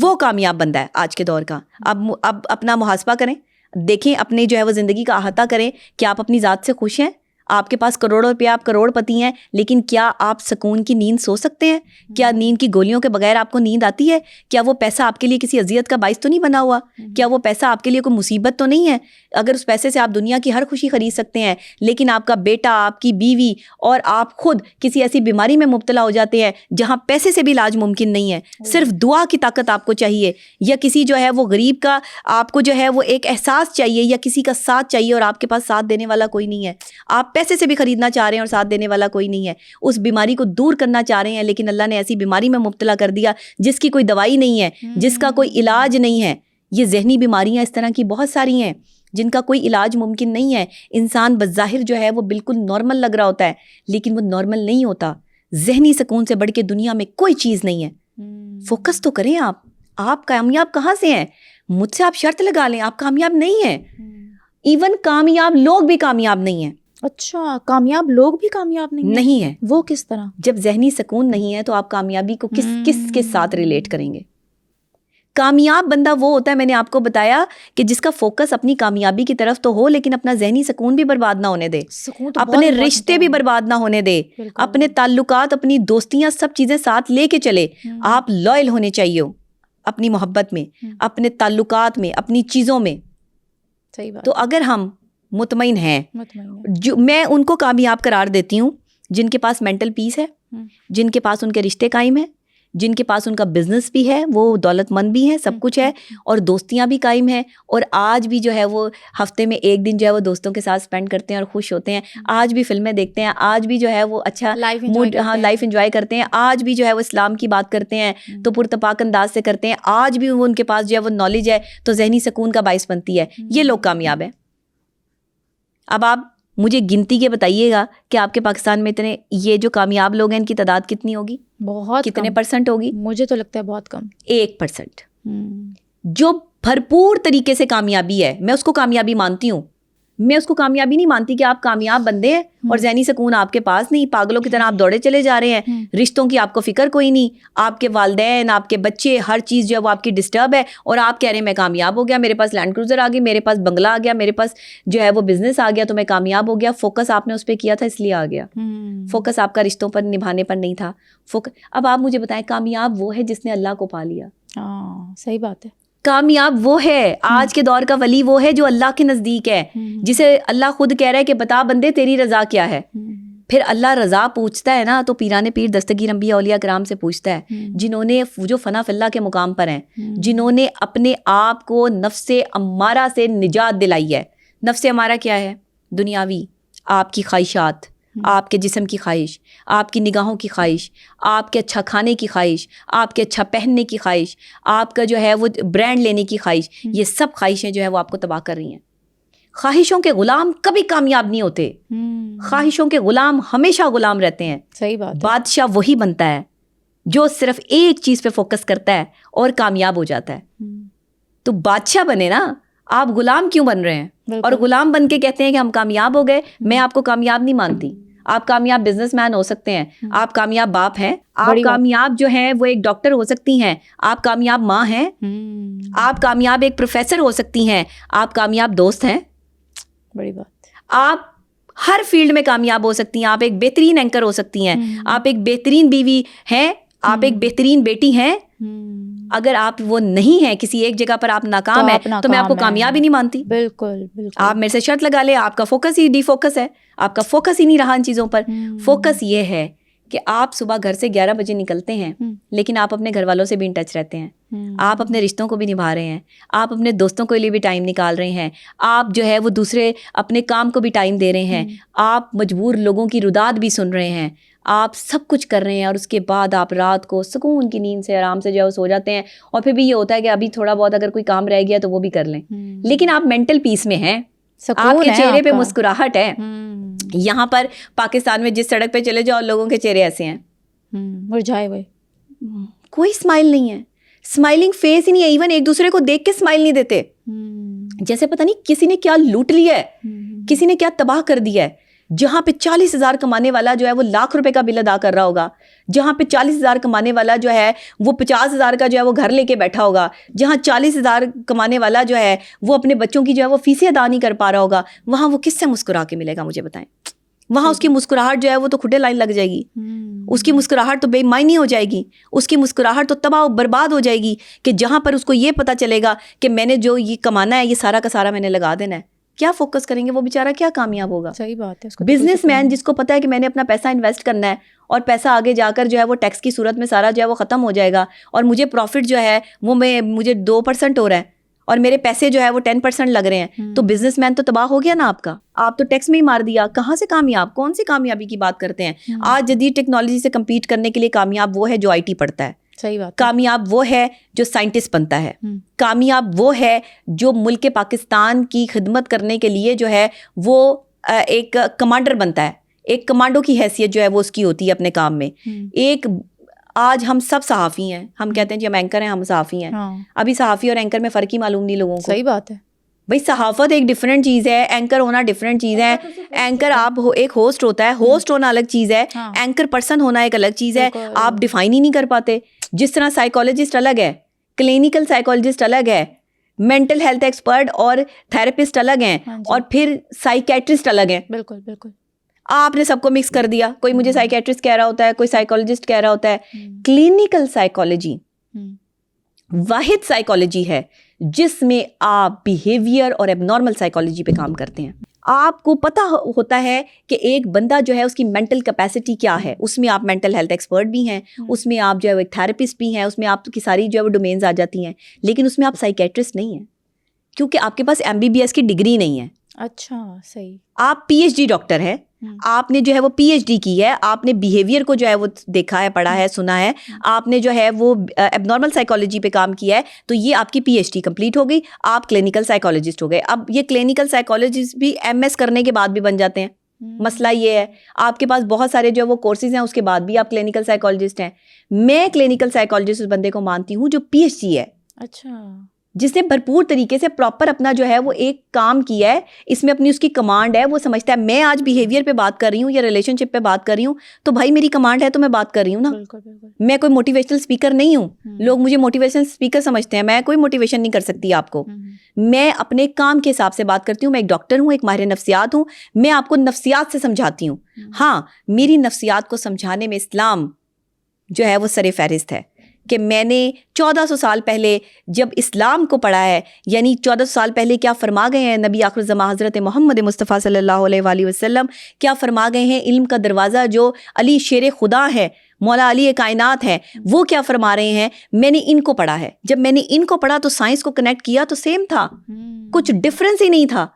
وہ کامیاب بندہ ہے آج کے دور کا. اب اپنا محاسبہ کریں, دیکھیں اپنے جو ہے وہ زندگی کا احاطہ کریں کہ آپ اپنی ذات سے خوش ہیں. آپ کے پاس کروڑوں روپے, آپ کروڑ پتی ہیں, لیکن کیا آپ سکون کی نیند سو سکتے ہیں؟ کیا نیند کی گولیوں کے بغیر آپ کو نیند آتی ہے؟ کیا وہ پیسہ آپ کے لیے کسی اذیت کا باعث تو نہیں بنا ہوا؟ کیا وہ پیسہ آپ کے لیے کوئی مصیبت تو نہیں ہے؟ اگر اس پیسے سے آپ دنیا کی ہر خوشی خرید سکتے ہیں لیکن آپ کا بیٹا, آپ کی بیوی اور آپ خود کسی ایسی بیماری میں مبتلا ہو جاتے ہیں جہاں پیسے سے بھی علاج ممکن نہیں ہے, صرف دعا کی طاقت آپ کو چاہیے, یا کسی جو ہے وہ غریب کا آپ کو جو ہے وہ ایک احساس چاہیے, یا کسی کا ساتھ چاہیے اور آپ کے پاس ساتھ دینے والا کوئی نہیں ہے. آپ پیسے سے بھی خریدنا چاہ رہے ہیں اور ساتھ دینے والا کوئی نہیں ہے. اس بیماری کو دور کرنا چاہ رہے ہیں لیکن اللہ نے ایسی بیماری میں مبتلا کر دیا جس کی کوئی دوائی نہیں ہے, جس کا کوئی علاج نہیں ہے. یہ ذہنی بیماریاں اس طرح کی بہت ساری ہیں جن کا کوئی علاج ممکن نہیں ہے. انسان بظاہر جو ہے وہ بالکل نارمل لگ رہا ہوتا ہے لیکن وہ نارمل نہیں ہوتا. ذہنی سکون سے بڑھ کے دنیا میں کوئی چیز نہیں ہے. فوکس تو کریں آپ کامیاب کہاں سے ہیں؟ مجھ سے آپ شرط لگا لیں, آپ کامیاب نہیں ہیں. ایون کامیاب لوگ بھی کامیاب نہیں ہیں. اچھا, کامیاب لوگ بھی کامیاب نہیں ہیں. وہ کس طرح؟ جب ذہنی سکون نہیں ہے تو آپ کامیابی کو کس کے ساتھ ریلیٹ کریں گے؟ کامیاب بندہ وہ ہوتا ہے, میں نے آپ کو بتایا, کہ جس کا فوکس اپنی کامیابی کی طرف تو ہو لیکن اپنا ذہنی سکون بھی برباد نہ ہونے دے, اپنے رشتے بھی برباد نہ ہونے دے, اپنے تعلقات, اپنی دوستیاں, سب چیزیں ساتھ لے کے چلے. آپ لائل ہونے چاہیے ہو اپنی محبت میں, اپنے تعلقات میں, اپنی چیزوں میں. تو اگر ہم مطمئن ہیں, جو میں ان کو کامیاب قرار دیتی ہوں جن کے پاس مینٹل پیس ہے, جن کے پاس ان کے رشتے قائم ہیں, جن کے پاس ان کا بزنس بھی ہے, وہ دولت مند بھی ہیں, سب کچھ ہے, اور دوستیاں بھی قائم ہیں, اور آج بھی جو ہے وہ ہفتے میں ایک دن جو ہے وہ دوستوں کے ساتھ اسپینڈ کرتے ہیں اور خوش ہوتے ہیں, آج بھی فلمیں دیکھتے ہیں, آج بھی جو ہے وہ اچھا موڈ, ہاں لائف انجوائے کرتے ہیں, آج بھی جو ہے وہ اسلام کی بات کرتے ہیں تو پرتپاک انداز سے کرتے ہیں, آج بھی وہ ان کے پاس جو ہے وہ نالج ہے تو ذہنی سکون کا باعث بنتی ہے. یہ لوگ کامیاب ہیں. اب آپ مجھے گنتی کے بتائیے گا کہ آپ کے پاکستان میں اتنے یہ جو کامیاب لوگ ہیں ان کی تعداد کتنی ہوگی؟ بہت کتنے پرسنٹ ہوگی؟ مجھے تو لگتا ہے بہت کم, 1%. جو بھرپور طریقے سے کامیابی ہے, میں اس کو کامیابی مانتی ہوں. میں اس کو کامیابی نہیں مانتی کہ آپ کامیاب بندے ہیں اور ذہنی سکون آپ کے پاس نہیں, پاگلوں کی طرح آپ دوڑے چلے جا رہے ہیں, رشتوں کی آپ کو فکر کوئی نہیں, آپ کے والدین, آپ کے بچے, ہر چیز جو ہے وہ آپ کی ڈسٹرب ہے, اور آپ کہہ رہے ہیں میں کامیاب ہو گیا, میرے پاس لینڈ کروزر آ گئی, میرے پاس بنگلہ آ گیا, میرے پاس جو ہے وہ بزنس آ گیا تو میں کامیاب ہو گیا. فوکس آپ نے اس پہ کیا تھا اس لیے آ گیا. فوکس آپ کا رشتوں پر نبھانے پر نہیں تھا. اب آپ مجھے بتائیں, کامیاب وہ ہے جس نے اللہ کو پا لیا. ہاں صحیح بات ہے. کامیاب وہ ہے, آج کے دور کا ولی وہ ہے جو اللہ کے نزدیک ہے, جسے اللہ خود کہہ رہا ہے کہ بتا بندے تیری رضا کیا ہے. پھر اللہ رضا پوچھتا ہے نا تو پیران پیر دستگیر انبیاء اولیاء کرام سے پوچھتا ہے, جنہوں نے جو فنا فی اللہ کے مقام پر ہیں, جنہوں نے اپنے آپ کو نفس امارہ سے نجات دلائی ہے. نفس امارہ کیا ہے؟ دنیاوی, آپ کی خواہشات, آپ کے جسم کی خواہش, آپ کی نگاہوں کی خواہش, آپ کے اچھا کھانے کی خواہش, آپ کے اچھا پہننے کی خواہش, آپ کا جو ہے وہ برانڈ لینے کی خواہش, یہ سب خواہشیں جو ہے وہ آپ کو تباہ کر رہی ہیں. خواہشوں کے غلام کبھی کامیاب نہیں ہوتے, خواہشوں کے غلام ہمیشہ غلام رہتے ہیں. صحیح بات. بادشاہ وہی بنتا ہے جو صرف ایک چیز پہ فوکس کرتا ہے اور کامیاب ہو جاتا ہے. تو بادشاہ بنے نا, آپ غلام کیوں بن رہے ہیں؟ اور غلام بن کے کہتے ہیں کہ ہم کامیاب ہو گئے. میں آپ کو کامیاب نہیں مانتی. آپ کامیاب بزنس مین ہو سکتے ہیں, آپ کامیاب باپ ہیں, آپ کامیاب جو ہیں وہ ایک ڈاکٹر ہو سکتی ہیں, آپ کامیاب ماں ہیں, آپ کامیاب ایک پروفیسر ہو سکتی ہیں, آپ کامیاب دوست ہیں. بڑی بات. آپ ہر فیلڈ میں کامیاب ہو سکتی ہیں, آپ ایک بہترین اینکر ہو سکتی ہیں, آپ ایک بہترین بیوی ہیں, آپ ایک بہترین بیٹی ہیں. اگر آپ وہ نہیں ہیں, کسی ایک جگہ پر آپ ناکام ہیں, تو میں آپ کو کامیاب ہی نہیں مانتی. بالکل بالکل. آپ میرے سے شرط لگا لیں, آپ کا فوکس ہی ڈی فوکس ہے, آپ کا فوکس ہی نہیں رہا ان چیزوں پر. فوکس یہ ہے کہ آپ صبح گھر سے 11 بجے نکلتے ہیں, لیکن آپ اپنے گھر والوں سے بھی ان ٹچ رہتے ہیں, آپ اپنے رشتوں کو بھی نبھا رہے ہیں, آپ اپنے دوستوں کے لیے بھی ٹائم نکال رہے ہیں, آپ جو ہے وہ دوسرے اپنے کام کو بھی ٹائم دے رہے ہیں, آپ مجبور لوگوں کی رداد بھی سن رہے ہیں, آپ سب کچھ کر رہے ہیں, اور اس کے بعد آپ رات کو سکون کی نیند سے آرام سے جو ہے وہ سو جاتے ہیں. اور پھر بھی یہ ہوتا ہے کہ ابھی تھوڑا بہت اگر کوئی کام رہ گیا تو وہ بھی کر لیں, لیکن آپ مینٹل پیس میں ہیں, آپ کے چہرے پہ مسکراہٹ ہے. یہاں پر پاکستان میں جس سڑک پہ چلے جاؤ لوگوں کے چہرے ایسے ہیں, مرجھائے ہوئے, کوئی اسمائل نہیں ہے, اسمائلنگ فیس ہی نہیں ہے. ایون ایک دوسرے کو دیکھ کے اسمائل نہیں دیتے, جیسے پتہ نہیں کسی نے کیا لوٹ لیا ہے, کسی نے کیا تباہ کر دیا ہے. جہاں پہ 40,000 کمانے والا جو ہے وہ ₹1,00,000 کا بل ادا کر رہا ہوگا, جہاں پہ 40,000 کمانے والا جو ہے وہ 50,000 کا جو ہے وہ گھر لے کے بیٹھا ہوگا, جہاں 40,000 کمانے والا جو ہے وہ اپنے بچوں کی جو ہے وہ فیسیں ادا نہیں کر پا رہا ہوگا, وہاں وہ کس سے مسکرا کے ملے گا؟ مجھے بتائیں. وہاں اس کی مسکراہٹ جو ہے وہ تو کھڈے لائن لگ جائے گی, اس کی مسکراہٹ تو بے معنی ہو جائے گی, اس کی مسکراہٹ تو تباہ و برباد ہو جائے گی, کہ جہاں پر اس کو یہ پتہ چلے گا کہ میں نے جو یہ کمانا ہے یہ سارا کا سارا میں نے لگا دینا ہے. کیا فوکس کریں گے وہ بیچارہ, کیا کامیاب ہوگا؟ صحیح بات ہے. بزنس مین جس کو پتا ہے کہ میں نے اپنا پیسہ انویسٹ کرنا ہے اور پیسہ آگے جا کر جو ہے وہ ٹیکس کی صورت میں سارا جو ہے وہ ختم ہو جائے گا, اور مجھے پروفٹ جو ہے وہ مجھے 2% ہو رہا ہے اور میرے پیسے جو ہے وہ 10% لگ رہے ہیں, تو بزنس مین تو تباہ ہو گیا نا آپ کا. آپ تو ٹیکس میں ہی مار دیا. کہاں سے کامیاب؟ کون سی کامیابی کی بات کرتے ہیں؟ آج جدید ٹیکنالوجی سے کمپیٹ کرنے کے لیے کامیاب وہ ہے جو IT پڑھتا ہے, صحیح بات. کامیاب وہ ہے جو سائنٹسٹ بنتا ہے, کامیاب وہ ہے جو ملک پاکستان کی خدمت کرنے کے لیے جو ہے وہ ایک کمانڈر بنتا ہے, ایک کمانڈو کی حیثیت جو ہے وہ اس کی ہوتی ہے اپنے کام میں. ایک آج ہم سب صحافی ہیں, ہم کہتے ہیں جی ہم اینکر ہیں, ہم صحافی ہیں. ابھی صحافی اور اینکر میں فرق ہی معلوم نہیں لوگوں کو. صحیح بات ہے بھائی, صحافت ایک ڈفرینٹ چیز ہے, اینکر ہونا ڈفرینٹ چیز ہے. اینکر آپ ایک ہوسٹ ہوتا ہے, ہوسٹ ہونا الگ چیز ہے, اینکر پرسن ہونا ایک الگ چیز ہے. آپ ڈیفائن ہی نہیں کر پاتے. جس طرح سائیکالوجسٹ الگ ہے, کلینیکل سائیکالوجسٹ الگ ہے, مینٹل ہیلتھ ایکسپرٹ اور تھراپسٹ الگ ہیں, اور پھر سائیکیٹرسٹ الگ ہیں. بالکل بالکل. آپ نے سب کو مکس کر دیا. کوئی مجھے سائیکیٹرسٹ کہہ رہا ہوتا ہے, کوئی سائیکالوجسٹ کہہ رہا ہوتا ہے. کلینیکل سائیکالوجی واحد سائیکالوجی ہے جس میں آپ بیہیویئر اور ایب نارمل سائیکالوجی پہ کام کرتے ہیں. آپ کو پتہ ہوتا ہے کہ ایک بندہ جو ہے اس کی مینٹل کیپیسٹی کیا ہے, اس میں آپ مینٹل ہیلتھ ایکسپرٹ بھی ہیں, اس میں آپ جو ہے ایک تھراپسٹ بھی ہیں, اس میں آپ کی ساری جو ہے وہ ڈومینز آ جاتی ہیں, لیکن اس میں آپ سائیکیٹرسٹ نہیں ہیں کیونکہ آپ کے پاس MBBS کی ڈگری نہیں ہے. اچھا صحیح. آپ PhD ڈاکٹر ہیں, آپ نے جو ہے وہ PhD کی ہے, آپ نے بیہیویئر کو جو ہے وہ دیکھا ہے, پڑھا ہے, سنا ہے, آپ نے جو ہے وہ ایب نارمل سائیکالوجی پہ کام کیا ہے, تو یہ آپ کی PhD کمپلیٹ ہو گئی, آپ کلینکل سائیکالوجسٹ ہو گئے. اب یہ کلینکل سائیکالوجسٹ بھی MS کرنے کے بعد بھی بن جاتے ہیں. مسئلہ یہ ہے آپ کے پاس بہت سارے جو وہ کورسز ہیں, اس کے بعد بھی آپ کلینکل سائیکالوجسٹ ہیں. میں کلینکل سائیکالوجسٹ اس بندے کو مانتی ہوں جو PhD ہے, اچھا, جس نے بھرپور طریقے سے پراپر اپنا جو ہے وہ ایک کام کیا ہے, اس میں اپنی اس کی کمانڈ ہے, وہ سمجھتا ہے میں آج بیہیویئر پہ بات کر رہی ہوں یا ریلیشن شپ پہ بات کر رہی ہوں تو بھائی میری کمانڈ ہے تو میں بات کر رہی ہوں نا. میں کوئی موٹیویشنل اسپیکر نہیں ہوں, لوگ مجھے موٹیویشنل اسپیکر سمجھتے ہیں, میں کوئی موٹیویشن نہیں کر سکتی آپ کو. میں اپنے کام کے حساب سے بات کرتی ہوں, میں ایک ڈاکٹر ہوں, ایک ماہر نفسیات ہوں, میں آپ کو نفسیات سے سمجھاتی ہوں. ہاں, میری نفسیات کو سمجھانے میں اسلام جو ہے وہ سر فہرست ہے کہ میں نے 1400 سال پہلے جب اسلام کو پڑھا ہے, یعنی 1400 سال پہلے کیا فرما گئے ہیں نبی آخر الزماں حضرت محمد مصطفیٰ صلی اللہ علیہ وآلہ وسلم, کیا فرما گئے ہیں, علم کا دروازہ جو علی شیر خدا ہے, مولا علی کائنات ہے, وہ کیا فرما رہے ہیں, میں نے ان کو پڑھا ہے. جب میں نے ان کو پڑھا تو سائنس کو کنیکٹ کیا تو سیم تھا, کچھ ڈفرینس ہی نہیں تھا.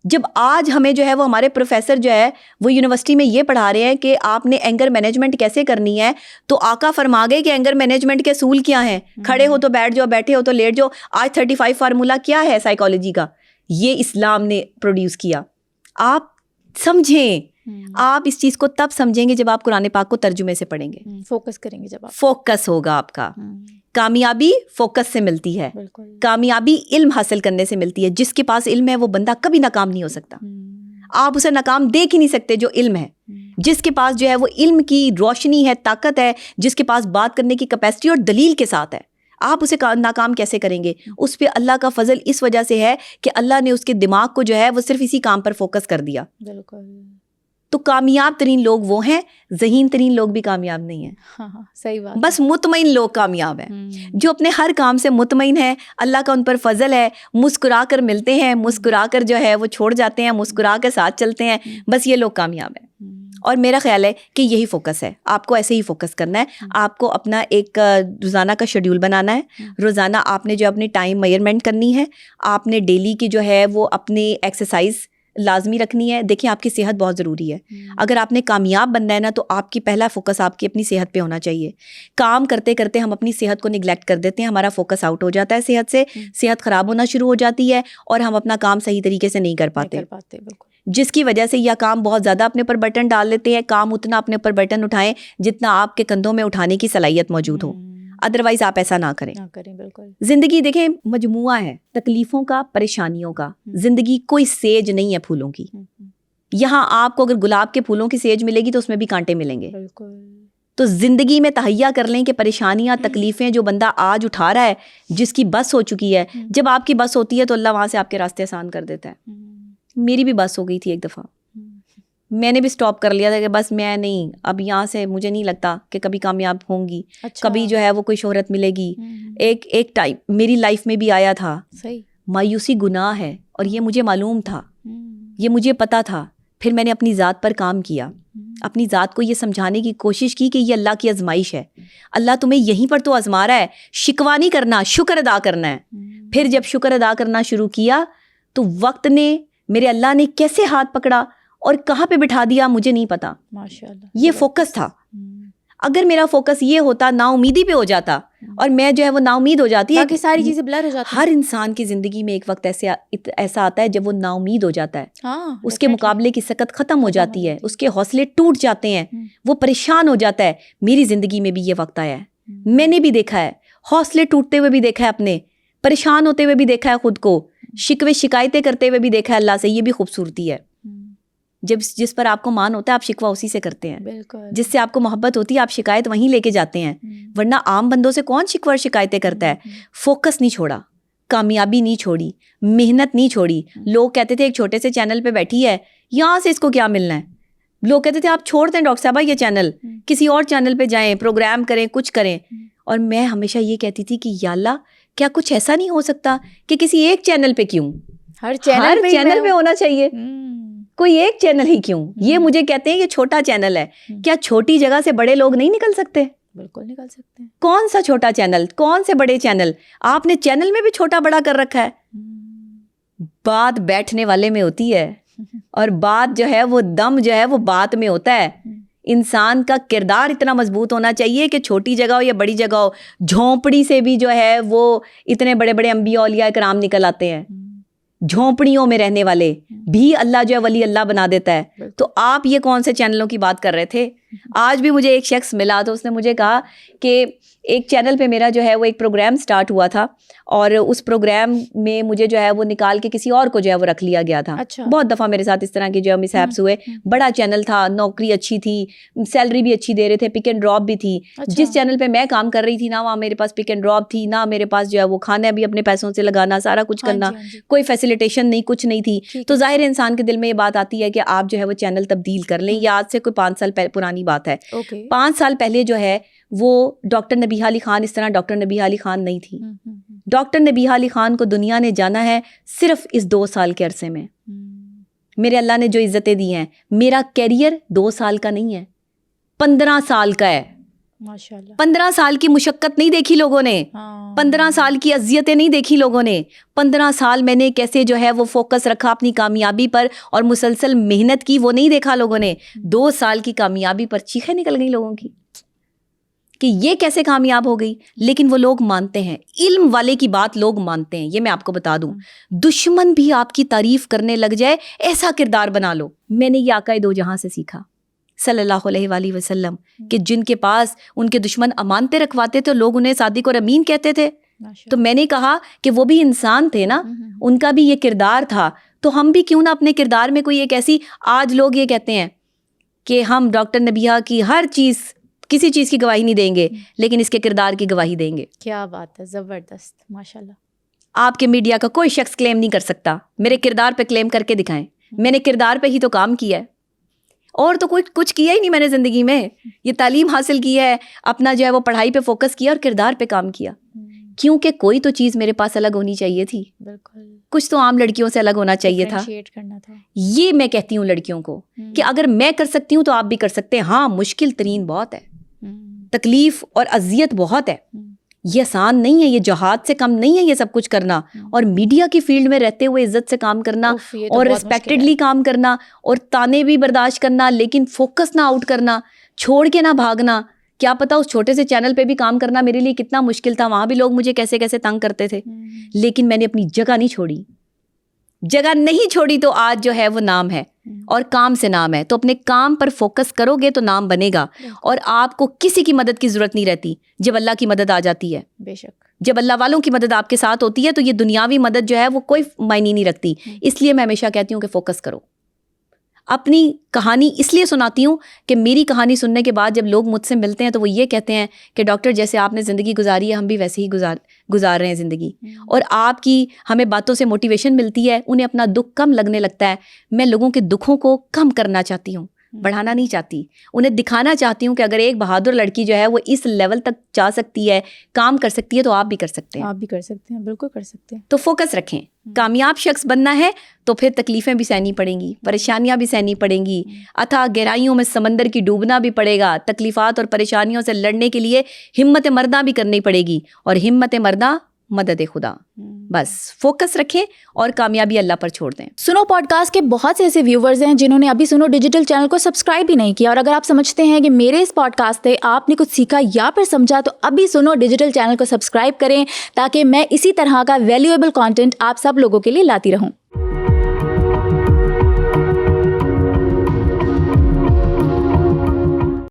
جب آج ہمیں جو ہے وہ ہمارے پروفیسر جو ہے وہ یونیورسٹی میں یہ پڑھا رہے ہیں کہ آپ نے اینگر مینجمنٹ کیسے کرنی ہے, تو آقا فرما گئے کہ اینگر مینجمنٹ کے اصول کیا ہیں, کھڑے ہو تو بیٹھ جاؤ, بیٹھے ہو تو لیٹ جاؤ. آج 35 فارمولا کیا ہے سائیکالوجی کا, یہ اسلام نے پروڈیوس کیا. آپ سمجھیں, آپ اس چیز کو تب سمجھیں گے جب آپ قرآن پاک کو ترجمے سے پڑھیں گے, فوکس کریں گے, جب آپ فوکس ہوگا آپ کا. کامیابی فوکس سے ملتی ہے, کامیابی علم حاصل کرنے سے ملتی ہے. جس کے پاس علم ہے وہ بندہ کبھی ناکام نہیں ہو سکتا, آپ اسے ناکام دیکھ ہی نہیں سکتے جو علم ہے. جس کے پاس جو ہے وہ علم کی روشنی ہے, طاقت ہے, جس کے پاس بات کرنے کی کیپیسٹی اور دلیل کے ساتھ ہے, آپ اسے ناکام کیسے کریں گے؟ اس پہ اللہ کا فضل اس وجہ سے ہے کہ اللہ نے اس کے دماغ کو جو ہے وہ صرف اسی کام پر فوکس کر دیا. بالکل. تو کامیاب ترین لوگ وہ ہیں, ذہین ترین لوگ بھی کامیاب نہیں ہیں. ہاں صحیح بات. بس مطمئن لوگ کامیاب ہیں, جو اپنے ہر کام سے مطمئن ہے, اللہ کا ان پر فضل ہے, مسکرا کر ملتے ہیں, مسکرا کر جو ہے وہ چھوڑ جاتے ہیں, مسکرا کے ساتھ چلتے ہیں, بس یہ لوگ کامیاب ہیں. اور میرا خیال ہے کہ یہی فوکس ہے, آپ کو ایسے ہی فوکس کرنا ہے. آپ کو اپنا ایک روزانہ کا شیڈیول بنانا ہے, روزانہ آپ نے جو اپنی ٹائم میئرمنٹ کرنی ہے, آپ نے ڈیلی کی جو ہے وہ اپنی ایکسرسائز لازمی رکھنی ہے. دیکھیں آپ کی صحت بہت ضروری ہے. اگر آپ نے کامیاب بننا ہے نا تو آپ کی پہلا فوکس آپ کی اپنی صحت پہ ہونا چاہیے. کام کرتے کرتے ہم اپنی صحت کو نگلیکٹ کر دیتے ہیں, ہمارا فوکس آؤٹ ہو جاتا ہے صحت سے, صحت خراب ہونا شروع ہو جاتی ہے اور ہم اپنا کام صحیح طریقے سے نہیں کر پاتے, جس کی وجہ سے یا کام بہت زیادہ اپنے پر بٹن ڈال لیتے ہیں, کام اتنا اپنے پر بٹن اٹھائیں جتنا آپ کے کندھوں میں اٹھانے کی صلاحیت موجود ہو. ادروائز آپ ایسا نہ کریں. بالکل. زندگی دیکھیں مجموعہ ہے تکلیفوں کا, پریشانیوں کا. زندگی کوئی سیج نہیں ہے پھولوں کی. یہاں آپ کو اگر گلاب کے پھولوں کی سیج ملے گی تو اس میں بھی کانٹے ملیں گے. تو زندگی میں تہیا کر لیں کہ پریشانیاں, تکلیفیں جو بندہ آج اٹھا رہا ہے, جس کی بس ہو چکی ہے, جب آپ کی بس ہوتی ہے تو اللہ وہاں سے آپ کے راستے آسان کر دیتا ہے. میری بھی بس ہو گئی تھی ایک دفعہ, میں نے بھی سٹاپ کر لیا تھا کہ بس میں نہیں, اب یہاں سے مجھے نہیں لگتا کہ کبھی کامیاب ہوں گی, کبھی جو ہے وہ کوئی شہرت ملے گی. ایک ٹائم میری لائف میں بھی آیا تھا, مایوسی گناہ ہے اور یہ مجھے معلوم تھا, یہ مجھے پتا تھا. پھر میں نے اپنی ذات پر کام کیا, اپنی ذات کو یہ سمجھانے کی کوشش کی کہ یہ اللہ کی آزمائش ہے, اللہ تمہیں یہیں پر تو آزما رہا ہے, شکوہ نہیں کرنا, شکر ادا کرنا ہے. پھر جب شکر ادا کرنا شروع کیا تو وقت نے, میرے اللہ نے کیسے ہاتھ پکڑا اور کہاں پہ بٹھا دیا مجھے نہیں پتا. ماشاءاللہ, یہ فوکس تھا. اگر میرا فوکس یہ ہوتا نا امیدی پہ ہو جاتا اور میں جو ہے وہ نا امید ہو جاتی ہے, کہ ساری چیزیں بلر ہو جاتی. ہر انسان کی زندگی میں ایک وقت ایسا آتا ہے جب وہ نا امید ہو جاتا ہے, اس کے مقابلے کی سکت ختم ہو جاتی ہے, اس کے حوصلے ٹوٹ جاتے ہیں, وہ پریشان ہو جاتا ہے. میری زندگی میں بھی یہ وقت آیا ہے, میں نے بھی دیکھا ہے, حوصلے ٹوٹتے ہوئے بھی دیکھا ہے, اپنے پریشان ہوتے ہوئے بھی دیکھا ہے, خود کو شکوے شکایتیں کرتے ہوئے بھی دیکھا ہے اللہ سے. یہ بھی خوبصورتی ہے, جس پر آپ کو مان ہوتا ہے آپ شکوہ اسی سے کرتے ہیں. جس سے آپ کو محبت ہوتی ہے آپ شکایت وہیں لے کے جاتے ہیں, ورنہ عام بندوں سے کون شکوہ اور شکایتیں کرتا ہے. فوکس نہیں چھوڑا, کامیابی نہیں چھوڑی, محنت نہیں چھوڑی. لوگ کہتے تھے ایک چھوٹے سے چینل پہ بیٹھی ہے, یہاں سے اس کو کیا ملنا ہے. لوگ کہتے تھے آپ چھوڑ دیں ڈاکٹر صاحبہ یہ چینل, کسی اور چینل پہ جائیں, پروگرام کریں, کچھ کریں. اور میں ہمیشہ یہ کہتی تھی کہ یا اللہ کیا کچھ ایسا نہیں ہو سکتا کہ کسی ایک چینل پہ کیوں, ہر چینل پہ ہونا چاہیے. کوئی ایک چینل ہی کیوں؟ یہ مجھے کہتے ہیں یہ چھوٹا چینل ہے. کیا چھوٹی جگہ سے بڑے لوگ نہیں نکل سکتے؟ بالکل نکل سکتے ہیں. کون سا چھوٹا چینل، کون سے بڑے چینل؟ آپ نے چینل میں بھی چھوٹا بڑا کر رکھا ہے. بات بیٹھنے والے میں ہوتی ہے اور بات جو ہے وہ دم جو ہے وہ بات میں ہوتا ہے. انسان کا کردار اتنا مضبوط ہونا چاہیے کہ چھوٹی جگہ ہو یا بڑی جگہ ہو، جھونپڑی سے بھی جو ہے وہ اتنے بڑے بڑے انبیاء اولیاء کرام نکل آتے ہیں. جھونپڑیوں میں رہنے والے بھی اللہ جو ہے ولی اللہ بنا دیتا ہے. تو آپ یہ کون سے چینلوں کی بات کر رہے تھے؟ آج بھی مجھے ایک شخص ملا تو اس نے مجھے کہا کہ ایک چینل پہ میرا جو ہے وہ ایک پروگرام سٹارٹ ہوا تھا اور اس پروگرام میں مجھے جو ہے وہ نکال کے کسی اور کو جو ہے وہ رکھ لیا گیا تھا. بہت دفعہ میرے ساتھ اس طرح کے جو ہے مس ہیپس ہوئے. بڑا چینل تھا، نوکری اچھی تھی، سیلری بھی اچھی دے رہے تھے، پک اینڈ ڈراپ بھی تھی. جس چینل پہ میں کام کر رہی تھی نا وہاں میرے پاس پک اینڈ ڈراپ تھی، نہ میرے پاس جو ہے وہ کھانا بھی اپنے پیسوں سے لگانا، سارا کچھ کرنا، کوئی فیسیلیٹیشن نہیں، کچھ نہیں تھی. تو ظاہر انسان کے دل میں یہ بات آتی ہے کہ آپ جو ہے وہ چینل تبدیل کر لیں. یہ آج سے کوئی 5 سال پرانی بات ہے. 5 سال پہلے جو ہے وہ ڈاکٹر نبیہہ علی خان اس طرح ڈاکٹر نبیہہ علی خان نہیں تھی. ڈاکٹر نبیہہ علی خان کو دنیا نے جانا ہے صرف اس 2 سال کے عرصے میں. میرے اللہ نے جو عزتیں دی ہیں، میرا کیریئر 2 سال کا نہیں ہے، 15 سال کا ہے. 15 سال کی مشقت نہیں دیکھی لوگوں نے، 15 سال کی اذیتیں نہیں دیکھی لوگوں نے. 15 سال میں نے کیسے جو ہے وہ فوکس رکھا اپنی کامیابی پر اور مسلسل محنت کی، وہ نہیں دیکھا لوگوں نے. 2 سال کی کامیابی پر چیخیں نکل گئی لوگوں کی کہ یہ کیسے کامیاب ہو گئی. لیکن وہ لوگ مانتے ہیں، علم والے کی بات لوگ مانتے ہیں. یہ میں آپ کو بتا دوں، دشمن بھی آپ کی تعریف کرنے لگ جائے ایسا کردار بنا لو. میں نے یہ آقا دو جہاں سے سیکھا صلی اللہ علیہ وآلہ وسلم کہ جن کے پاس ان کے دشمن امانتیں رکھواتے تھے لوگ انہیں صادق اور امین کہتے تھے. تو میں نے کہا کہ وہ بھی انسان تھے نا، ان کا بھی یہ کردار تھا. تو ہم بھی کیوں نہ اپنے کردار میں کوئی ایک ایسی، آج لوگ یہ کہتے ہیں کہ ہم ڈاکٹر نبیہہ کی ہر چیز، کسی چیز کی گواہی نہیں دیں گے لیکن اس کے کردار کی گواہی دیں گے. کیا بات ہے، زبردست، ماشاءاللہ. آپ کے میڈیا کا کوئی شخص کلیم نہیں کر سکتا. میرے کردار پہ کلیم کر کے دکھائیں. میں نے کردار پہ ہی تو کام کیا ہے اور تو کچھ کیا ہی نہیں میں نے زندگی میں. یہ تعلیم حاصل کی ہے، اپنا جو ہے وہ پڑھائی پہ فوکس کیا اور کردار پہ کام کیا. کیونکہ کوئی تو چیز میرے پاس الگ ہونی چاہیے تھی. بالکل، کچھ تو عام لڑکیوں سے الگ ہونا چاہیے تھا. یہ میں کہتی ہوں لڑکیوں کو کہ اگر میں کر سکتی ہوں تو آپ بھی کر سکتے ہیں. ہاں مشکل ترین بہت ہے، تکلیف اور اذیت بہت ہے، یہ آسان نہیں ہے، یہ جہاد سے کم نہیں ہے یہ سب کچھ کرنا. اور میڈیا کی فیلڈ میں رہتے ہوئے عزت سے کام کرنا اور ریسپیکٹڈلی کام کرنا اور تانے بھی برداشت کرنا، لیکن فوکس نہ آؤٹ کرنا، چھوڑ کے نہ بھاگنا. کیا پتا اس چھوٹے سے چینل پہ بھی کام کرنا میرے لیے کتنا مشکل تھا. وہاں بھی لوگ مجھے کیسے کیسے تنگ کرتے تھے، لیکن میں نے اپنی جگہ نہیں چھوڑی. جگہ نہیں چھوڑی تو آج جو ہے وہ نام ہے اور کام سے نام ہے. تو اپنے کام پر فوکس کرو گے تو نام بنے گا اور آپ کو کسی کی مدد کی ضرورت نہیں رہتی جب اللہ کی مدد آ جاتی ہے. بے شک جب اللہ والوں کی مدد آپ کے ساتھ ہوتی ہے تو یہ دنیاوی مدد جو ہے وہ کوئی معنی نہیں رکھتی. اس لیے میں ہمیشہ کہتی ہوں کہ فوکس کرو. اپنی کہانی اس لیے سناتی ہوں کہ میری کہانی سننے کے بعد جب لوگ مجھ سے ملتے ہیں تو وہ یہ کہتے ہیں کہ ڈاکٹر جیسے آپ نے زندگی گزاری ہے ہم بھی ویسے ہی گزار رہے ہیں زندگی، اور آپ کی ہمیں باتوں سے موٹیویشن ملتی ہے، انہیں اپنا دکھ کم لگنے لگتا ہے. میں لوگوں کے دکھوں کو کم کرنا چاہتی ہوں، بڑھانا نہیں چاہتی. انہیں دکھانا چاہتی ہوں کہ اگر ایک بہادر لڑکی جو ہے وہ اس لیول تک جا سکتی ہے، کام کر سکتی ہے، تو آپ بھی کر سکتے ہیں. آپ بھی کر سکتے ہیں، بالکل کر سکتے ہیں. تو فوکس رکھیں. کامیاب شخص بننا ہے تو پھر تکلیفیں بھی سہنی پڑیں گی، پریشانیاں بھی سہنی پڑیں گی، اتھاہ گہرائیوں میں سمندر کی ڈوبنا بھی پڑے گا. تکلیفات اور پریشانیوں سے لڑنے کے لیے ہمت مردہ بھی کرنی پڑے گی، اور ہمت مردہ مدد خدا. بس فوکس رکھیں اور کامیابی اللہ پر چھوڑ دیں. سنو پوڈ کاسٹ کے بہت سے ایسے ویورز ہیں جنہوں نے ابھی سنو ڈیجیٹل چینل کو سبسکرائب بھی نہیں کیا، اور اگر آپ سمجھتے ہیں کہ میرے اس پوڈ کاسٹ سے آپ نے کچھ سیکھا یا پھر سمجھا تو ابھی سنو ڈیجیٹل چینل کو سبسکرائب کریں تاکہ میں اسی طرح کا ویلیویبل کانٹینٹ آپ سب لوگوں کے لیے لاتی رہوں.